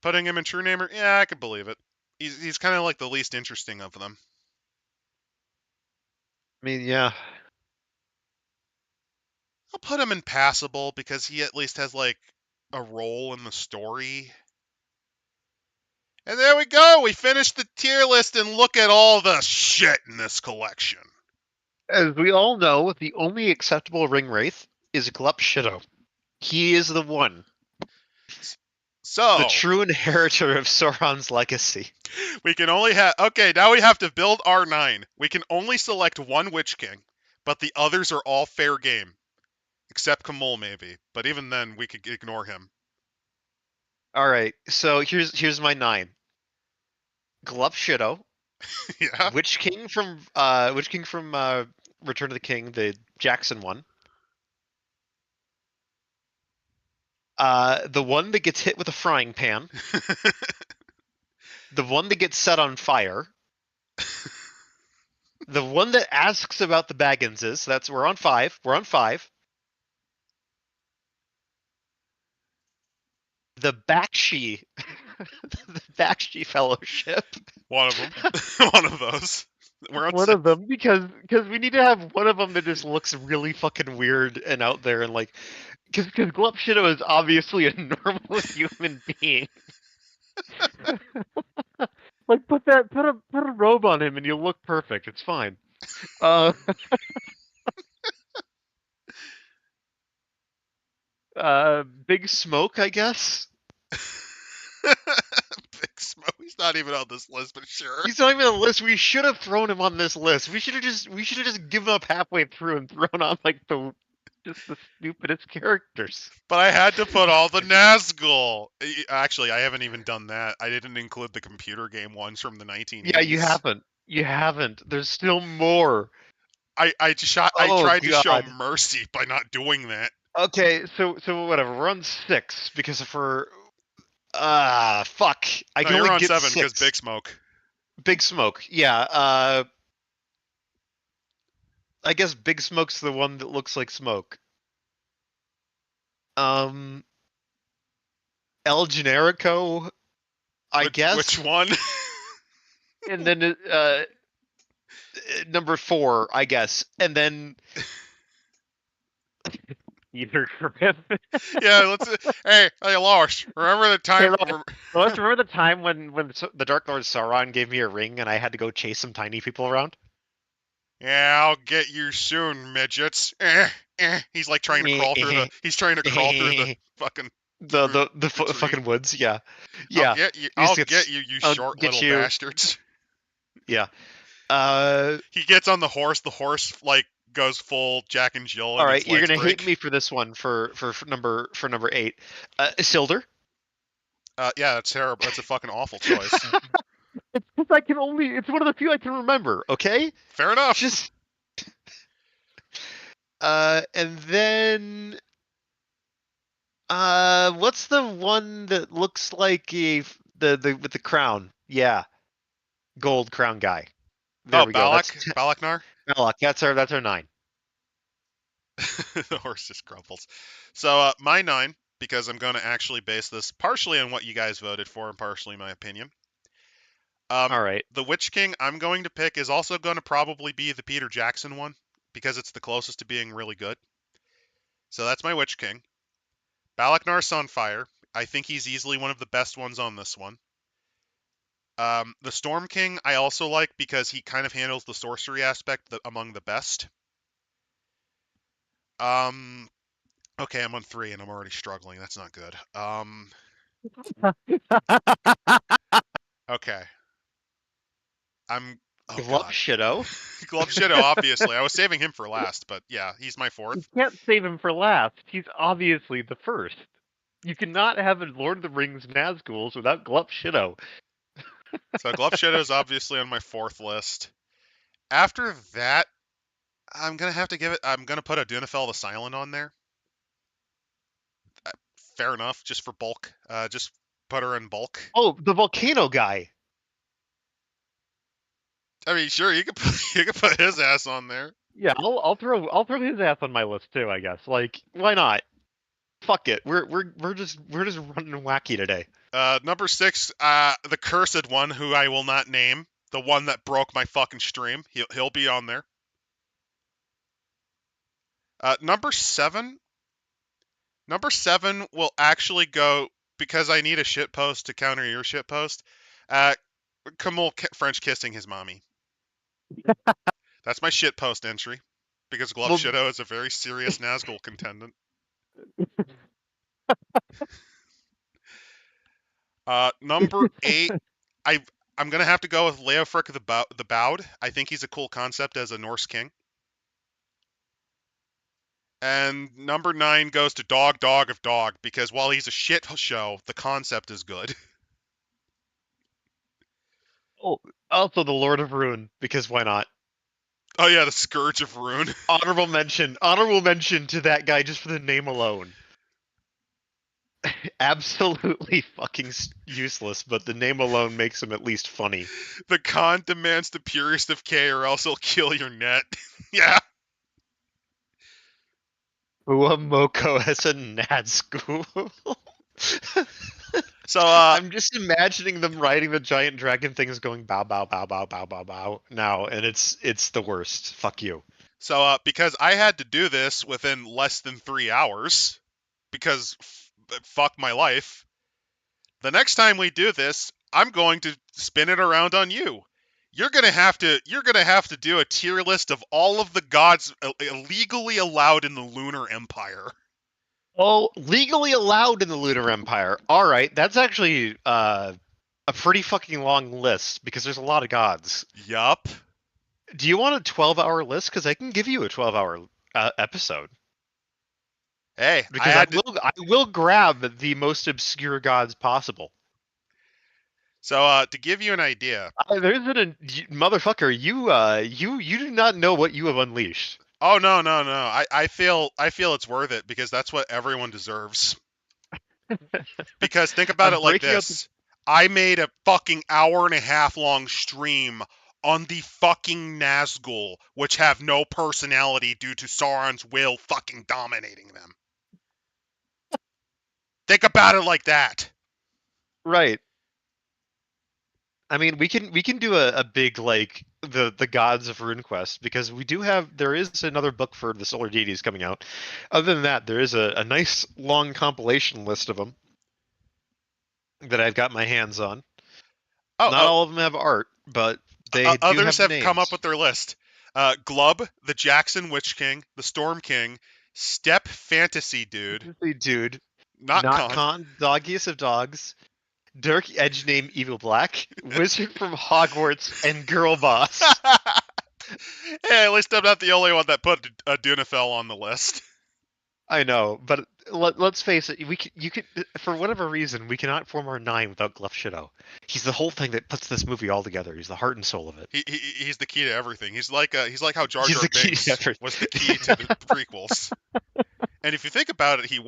Putting him in True Namer, yeah, I could believe it. He's kind of like the least interesting of them. I mean, yeah. I'll put him in passable because he at least has like a role in the story. And there we go. We finished the tier list and look at all the shit in this collection. As we all know, the only acceptable ring wraith is Glupshido. He is the one, the So, true inheritor of Sauron's legacy. we can only have. Okay, now we have to build our 9. We can only select one Witch King, but the others are all fair game. Except Kamul, maybe. But even then, we could ignore him. All right, so here's my 9. Glupshido, Yeah. Witch King from Return of the King, the Jackson one. The one that gets hit with a frying pan. The one that gets set on fire. The one that asks about the Bagginses. So that's we're on 5. We're on 5. the Bakshi, the Bakshi Fellowship. One of them. One of those. We're on One six. of them, because we need to have one of them that just looks really fucking weird and out there, and like, because Glup Shido is obviously a normal human being. Like, put a robe on him and you'll look perfect. It's fine. Uh, Big Smoke, I guess. Big Smoke. He's not even on this list, but sure. He's not even on the list. We should have thrown him on this list. We should have just given up halfway through and thrown on like the stupidest characters. But I had to put all the Nazgul. Actually, I haven't even done that. I didn't include the computer game ones from the Yeah, 1980s. you haven't. You haven't. There's still more. I Oh tried to show God. mercy by not doing that. Okay, so whatever. We're on 6 because if we're fuck. I No, can you're only on get 7 because 6. Big Smoke. Big Smoke. Yeah. I guess Big Smoke's the one that looks like smoke. El Generico, I guess. Which one? And then number 4, I guess. And then either Griff. Yeah, let's. Hey, Losh. Remember the time? Let's remember the time when the Dark Lord Sauron gave me a ring and I had to go chase some tiny people around. Yeah, I'll get you soon, midgets. He's like trying to crawl through the. He's trying to crawl through the fucking. Fucking woods. Yeah. I'll get you. I'll get you, you I'll short get little you. bastards. Yeah. He gets on the horse. The horse like goes full Jack and Jill. And All right, you're legs gonna break. hate me for this one for number 8. Isildur. Yeah, that's terrible. That's a fucking awful choice. It's because I can only. It's one of the few I can remember. Okay. Fair enough. Just. And then. What's the one that looks like the with the crown? Yeah, gold crown guy. There we go. That's Balaknar. Balak. That's our 9. The horse just grumbles. So my 9, because I'm going to actually base this partially on what you guys voted for and partially my opinion. All right. The Witch King I'm going to pick is also going to probably be the Peter Jackson one because it's the closest to being really good. So that's my Witch King. Balaknar Sunfire. I think he's easily one of the best ones on this one. The Storm King I also like because he kind of handles the sorcery aspect among the best. Okay, I'm on 3 and I'm already struggling. That's not good. Okay. Oh Glub god. Shido. Glove Shido, obviously. I was saving him for last, but yeah, he's my 4th. You can't save him for last. He's obviously the first. You cannot have a Lord of the Rings Nazguls without Glup Shido. So Glove Shido is obviously on my 4th list. After that, I'm gonna have to give it. I'm gonna put a Dunafel the Silent on there. Fair enough, just for bulk. Just put her in bulk. Oh, the volcano guy. I mean, sure, you could put his ass on there. Yeah, I'll throw his ass on my list too. I guess. Like, why not? Fuck it. We're just running wacky today. Number 6, the cursed one, who I will not name, the one that broke my fucking stream. He'll be on there. Number 7. Number 7 will actually go because I need a shit post to counter your shit post. Kamul French kissing his mommy. That's my shit post entry because Glove Shido is a very serious Nazgul contendant. Number 8, I'm gonna have to go with Leofric the Bowed. I think he's a cool concept as a Norse king. And number 9 goes to Dog of Dog because while he's a shit show, the concept is good. Oh, also the Lord of Ruin because why not? Oh yeah, the Scourge of Rune. Honorable mention to that guy just for the name alone. Absolutely fucking useless, but the name alone makes him at least funny. The con demands the purest of K or else he'll kill your net. Yeah. Uamoko as a Nazgul. So I'm just imagining them riding the giant dragon things going bow bow bow bow bow bow bow now, and it's the worst. Fuck you. because I had to do this within less than 3 hours, because fuck my life. The next time we do this, I'm going to spin it around on you. You're gonna have to do a tier list of all of the gods illegally allowed in the Lunar Empire. Oh, legally allowed in the Lunar Empire. All right, that's actually a pretty fucking long list because there's a lot of gods. Yup. Do you want a 12-hour list? Because I can give you a 12-hour episode. Hey, I Because had to. I will grab the most obscure gods possible. So to give you an idea. Motherfucker. You do not know what you have unleashed. Oh no, no, no. I feel it's worth it because that's what everyone deserves. Because think about I'm it like breaking out the. this. I made a fucking hour and a half long stream on the fucking Nazgul, which have no personality due to Sauron's will fucking dominating them. Think about it like that. Right. I mean, we can do a big like the gods of RuneQuest because there is another book for the Solar Deities coming out. Other than that, there is a nice long compilation list of them that I've got my hands on. Oh, Not all of them have art, but they do others have have come up names. with their list. Glub, the Jackson Witch King, the Storm King, Step Fantasy Dude, Dude, not not Con. Con, Doggiest of Dogs, Dirk Edge Name Evil Black, Wizard from Hogwarts, and Girl Boss. Hey, at least I'm not the only one that put a Dunafel on the list. I know, but let's face it. You can, for whatever reason, we cannot form our nine without Gluff Shadow. He's the whole thing that puts this movie all together. He's the heart and soul of it. He's the key to everything. He's like how Jar He's Jar the key to Binks everything. was the key to the prequels. And if you think about it, he's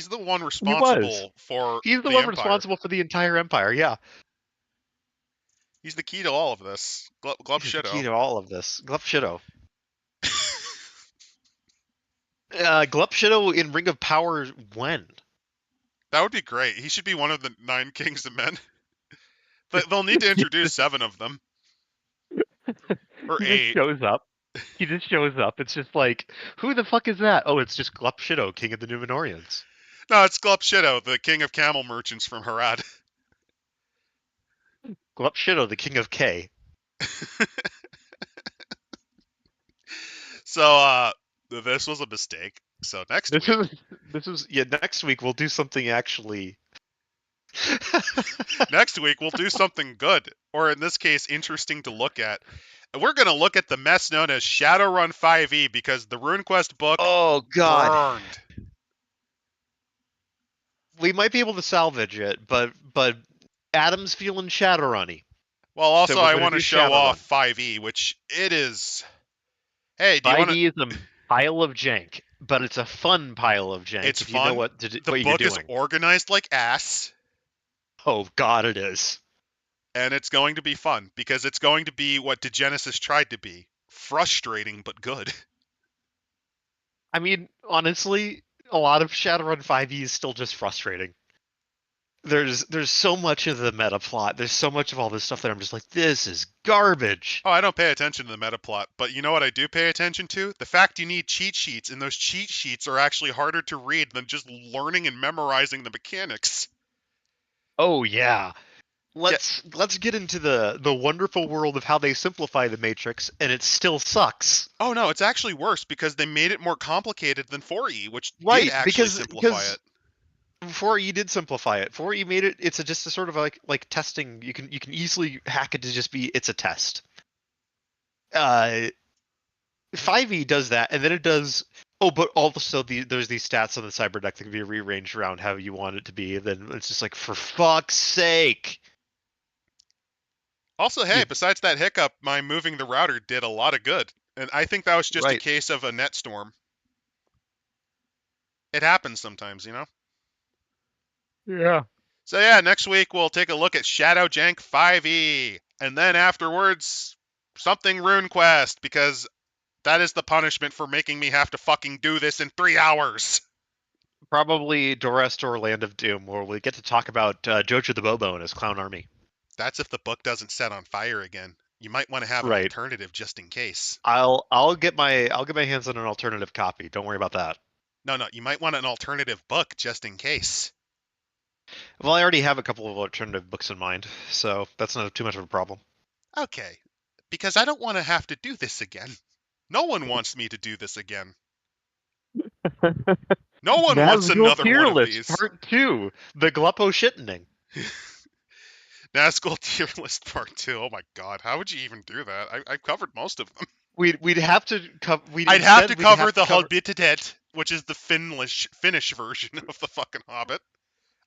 the one He was. responsible for He's the the one Empire. responsible for the entire empire. Yeah, He's the key to all of this. Glub he's the key Shido. to all of this. Gluff Shadow. Gluff Shadow in Ring of Power when? That would be great. He should be one of the 9 kings of men. They'll need to introduce 7 of them. Or He just 8. shows up. He just shows up. It's just like, who the fuck is that? Oh, it's just Glup Shadow, King of the Numenorians. No, it's Glub Shido, the king of camel merchants from Harad. Glup Shadow, the King of K. So, this was a mistake. So next This week, is next week we'll do something actually. next week we'll do something good, or in this case, interesting to look at. We're gonna look at the mess known as Shadowrun 5e because the RuneQuest book Oh god. burned. We might be able to salvage it, but Adam's feeling Shadowrunny. Well, So also we're I gonna want to do show Shadowrun. off 5e, which it is. Hey, do you want to? 5e is a pile of jank, but it's a fun pile of jank It's if you know fun. The what you're book is doing. organized like ass. Oh god, it is. And it's going to be fun because it's going to be what Degenesis tried to be. Frustrating but good. I mean, honestly, a lot of Shadowrun 5e is still just frustrating. There's so much of the meta plot. There's so much of all this stuff that I'm just like, this is garbage. Oh, I don't pay attention to the meta plot, but you know what I do pay attention to? The fact you need cheat sheets, and those cheat sheets are actually harder to read than just learning and memorizing the mechanics. Oh yeah. Yeah. Let's get into the wonderful world of how they simplify the matrix and it still sucks. Oh no, it's actually worse because they made it more complicated than 4e, which did Right, actually simplify it. before you did simplify it. Before you made it, just a sort of like testing. You can easily hack it to just be it's a test. 5e does that, and then it does. Oh, but also there's these stats on the cyber deck that can be rearranged around how you want it to be. And then it's just like, for fuck's sake. Also, hey, You, besides that hiccup, my moving the router did a lot of good. And I think that was just a right. case of a net storm. It happens sometimes, you know? Yeah. So yeah, next week we'll take a look at Shadow Jank 5e. And then afterwards, something RuneQuest, because that is the punishment for making me have to fucking do this in 3 hours. Probably Dorest or Land of Doom, where we get to talk about Jojo the Bobo and his clown army. That's if the book doesn't set on fire again. You might want to have an Right. alternative just in case. I'll get my hands on an alternative copy. Don't worry about that. No, you might want an alternative book just in case. Well, I already have a couple of alternative books in mind, so that's not too much of a problem. Okay, because I don't want to have to do this again. No one wants me to do this again. No one wants Nazgul another tier one of list these. part 2, the Gluppo shittening. Nazgul tier list part 2. Oh my god, how would you even do that? I've covered most of them. We'd have to I'd have instead to we'd have cover to the cover Hobbitadet, which is the Finnish version of the fucking Hobbit.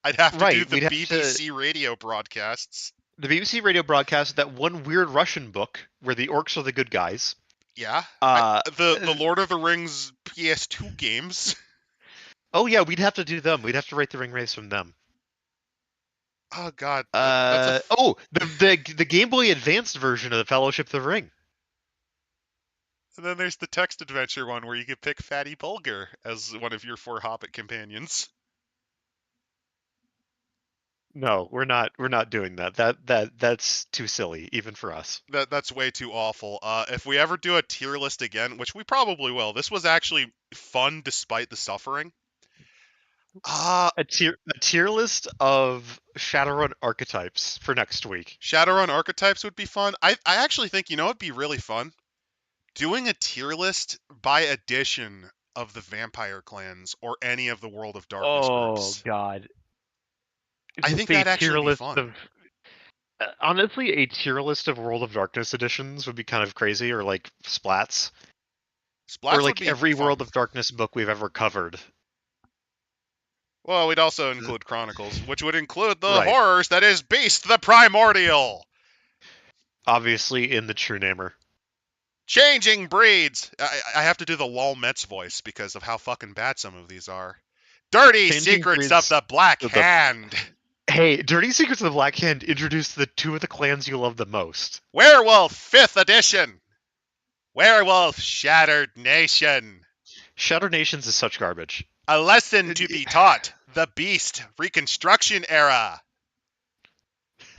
I'd have to do right. the We'd have to BBC radio broadcasts. the BBC radio broadcast that one weird Russian book where the orcs are the good guys. Yeah, Uh, the Lord of the Rings PS2 games. oh yeah, we'd have to do them. We'd have to write the ring race from them. Oh god, that's a The Game Boy Advanced version of the Fellowship of the Ring. and then there's the text adventure one where you could pick Fatty Bulger as one of your 4 Hobbit companions. No, we're not doing that. That's too silly, even for us. That's way too awful. If we ever do a tier list again, which we probably will, this was actually fun despite the suffering. A tier list of Shadowrun archetypes for next week. Shadowrun archetypes would be fun. I actually think, you know, it'd be really fun doing a tier list by edition of the vampire clans or any of the World of Darkness Oh groups. God! I Just think a that'd tier actually be list fun. of honestly, a tier list of World of Darkness editions would be kind of crazy, or like splats, or Splats would like be every fun. World of Darkness book we've ever covered. Well, we'd also include Chronicles, which would include the Right. horrors that is Beast the Primordial. Obviously, in the True Namer. Changing breeds. I have to do the Lol Metz voice because of how fucking bad some of these are. Dirty Changing Secrets of breeds the Black of the- Hand. Hey, Dirty Secrets of the Black Hand introduced the two of the clans you love the most. Werewolf 5th Edition. Werewolf Shattered Nation. Shadow Nations is such garbage. A lesson to be taught. The Beast Reconstruction Era.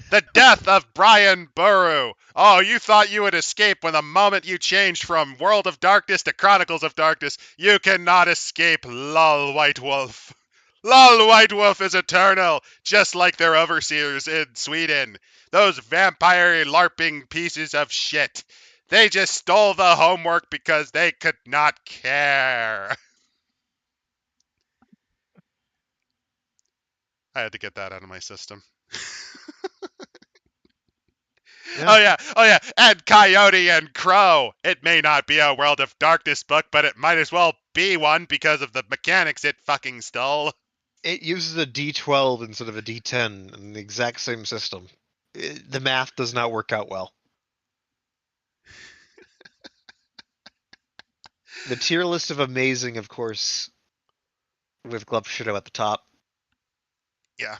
The death of Brian Burrow. Oh, you thought you would escape when the moment you changed from World of Darkness to Chronicles of Darkness. You cannot escape, lol, White Wolf. Lol, White Wolf is eternal, just like their overseers in Sweden. Those vampire LARPing pieces of shit. They just stole the homework because they could not care. I had to get that out of my system. Yeah. Oh yeah, and Coyote and Crow. It may not be a World of Darkness book, but it might as well be one because of the mechanics it fucking stole. It uses a D12 instead of a D10 in the exact same system. The math does not work out well. The tier list of amazing, of course, with Glub Shadow at the top. Yeah.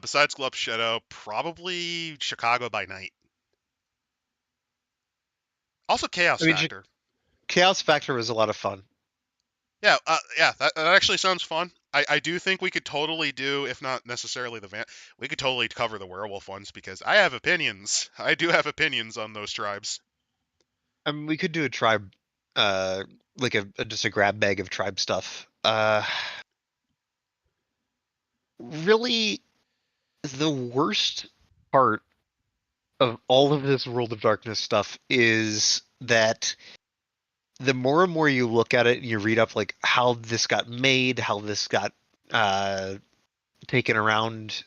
Besides Glub Shadow, probably Chicago by Night. Also Chaos I mean, Factor. Chaos Factor was a lot of fun. Yeah, that actually sounds fun. I do think we could totally do, if not necessarily we could totally cover the werewolf ones because I have opinions. I do have opinions on those tribes. I mean, we could do a tribe, like just a grab bag of tribe stuff. Really, the worst part of all of this World of Darkness stuff is that the more and more you look at it and you read up like how this got made, how this got taken around,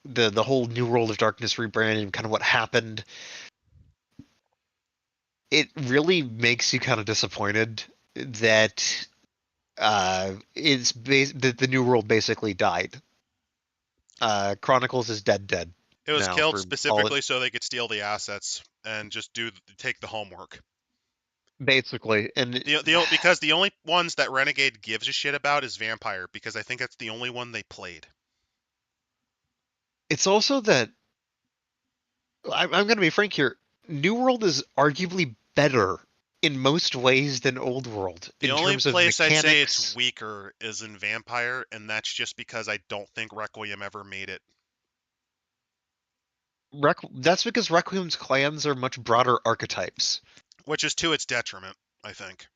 the whole New World of Darkness rebranding and kind of what happened, it really makes you kind of disappointed that the New World basically died. Chronicles is dead It was now killed for all it specifically so they could steal the assets and just take the homework. basically, and Because the only ones that Renegade gives a shit about is Vampire, because I think that's the only one they played. it's also that I'm going to be frank here. New World is arguably better in most ways than Old World The in only terms of place I'd say it's mechanics. weaker is in Vampire, and that's just because I don't think Requiem ever made it. That's because Requiem's clans are much broader archetypes. Which is to its detriment, I think.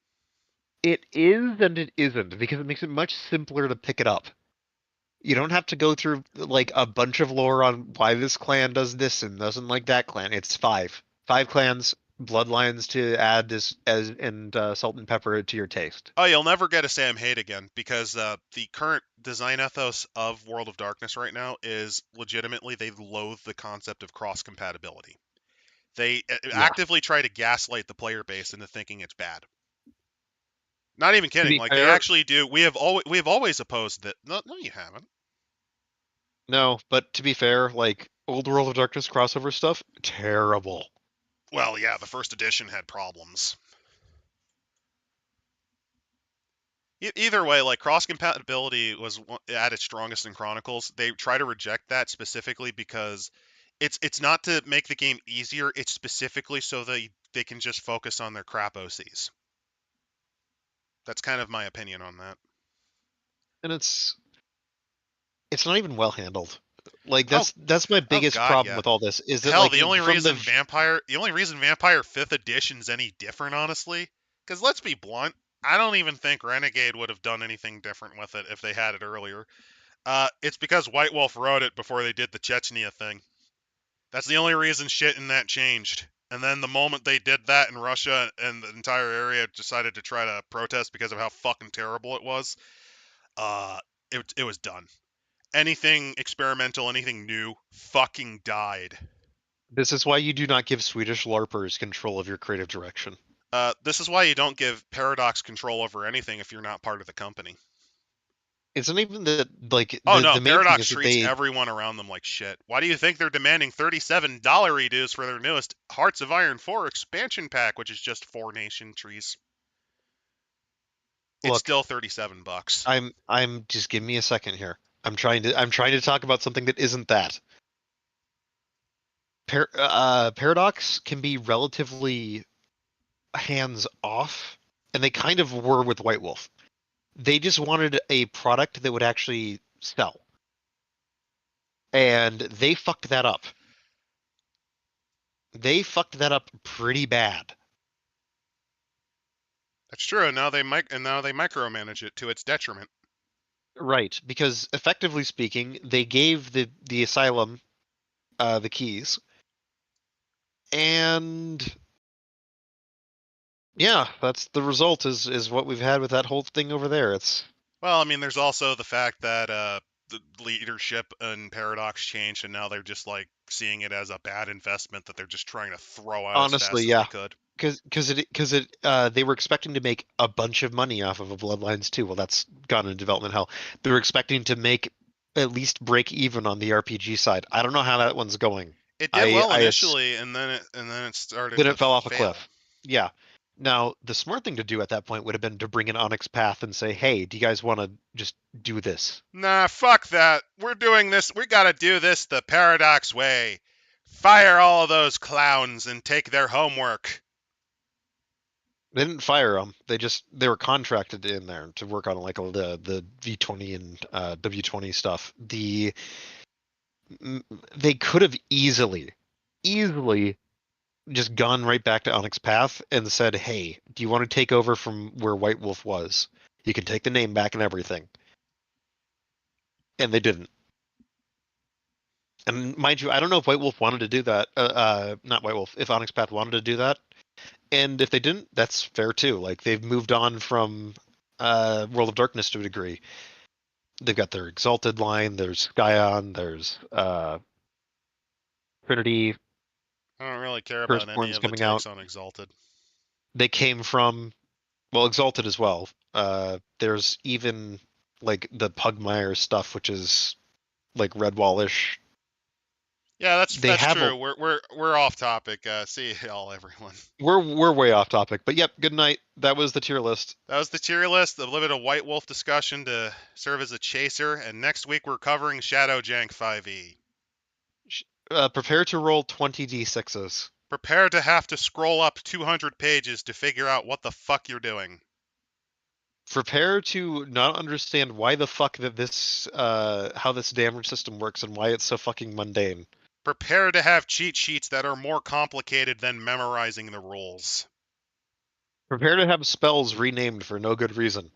It is and it isn't because it makes it much simpler to pick it up. You don't have to go through like a bunch of lore on why this clan does this and doesn't like that clan. It's five clans, bloodlines to add as and salt and pepper to your taste. Oh, you'll never get a Sam Hate again because the current design ethos of World of Darkness right now is legitimately they loathe the concept of cross compatibility. They Yeah. actively try to gaslight the player base into thinking it's bad. Not even To kidding. be Like they fair, actually do. We have always opposed that. No, no, you haven't. no, but to be fair, like old World of Darkness crossover stuff, terrible. Well, yeah, the first edition had problems. Either way, like cross compatibility was at its strongest in Chronicles. They try to reject that specifically because it's not to make the game easier. It's specifically so they can just focus on their crap OCs. That's kind of my opinion on that. And it's not even well handled. Like Oh, that's my oh biggest God, problem yeah. with all this is that Hell, like the only from the reason Vampire Fifth Edition's any different, honestly, because let's be blunt, I don't even think Renegade would have done anything different with it if they had it earlier. It's because White Wolf wrote it before they did the Chechnya thing. That's the only reason shit in that changed. And then the moment they did that in Russia and the entire area decided to try to protest because of how fucking terrible it was, uh, it was done. Anything experimental, anything new, fucking died. this is why you do not give Swedish LARPers control of your creative direction. This is why you don't give Paradox control over anything if you're not part of the company. It's not even that like Oh no, the main thing Paradox is that treats they everyone around them like shit. Why do you think they're demanding $37 redos for their newest Hearts of Iron 4 expansion pack, which is just 4 nation trees? It's look. still $37. I'm just give me a second here. I'm trying to talk about something that isn't that. Paradox can be relatively hands off, and they kind of were with White Wolf. They just wanted a product that would actually sell, and they fucked that up. They fucked that up pretty bad. That's true, and now they micromanage it to its detriment. Right, because effectively speaking, they gave the asylum the keys, and yeah, that's the result is what we've had with that whole thing over there. It's Well, I mean, there's also the fact that the leadership in Paradox changed, and now they're just like seeing it as a bad investment that they're just trying to throw out as honestly, fast as they yeah, could. because they were expecting to make a bunch of money off of a Bloodlines too. Well, that's gone into development hell. They were expecting to make at least break even on the RPG side. I don't know how that one's going. It did I well I initially, and then it started Then to it fell off a fail. cliff. Yeah. Now, the smart thing to do at that point would have been to bring in Onyx Path and say, "Hey, do you guys want to just do this?" Nah, fuck that. We're doing this. We gotta do this the Paradox way. Fire all of those clowns and take their homework. They didn't fire them. They were contracted in there to work on like all the V20 and W20 stuff. They could have easily just gone right back to Onyx Path and said, "Hey, do you want to take over from where White Wolf was? You can take the name back and everything." And they didn't. And mind you, I don't know if White Wolf wanted to do that. Not White Wolf. If Onyx Path wanted to do that, and if they didn't, that's fair too. Like they've moved on from World of Darkness to a degree. They've got their Exalted line. There's Skyon. There's Trinity. I don't really care about any Firstborn's of the coming out. takes on Exalted. They came from Exalted as well. There's even like the Pugmire stuff, which is like Redwallish. Yeah, that's They that's have a true. We're off topic. See y'all, everyone. we're way off topic, but yep. Good night. That was the tier list. That was the tier list. A little bit of White Wolf discussion to serve as a chaser. And next week we're covering Shadow Jank 5e. Prepare to roll 20 d6s. Prepare to have to scroll up 200 pages to figure out what the fuck you're doing. Prepare to not understand why the fuck that this, how this damage system works and why it's so fucking mundane. Prepare to have cheat sheets that are more complicated than memorizing the rules. Prepare to have spells renamed for no good reason.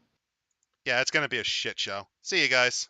Yeah, it's gonna be a shit show. See you guys.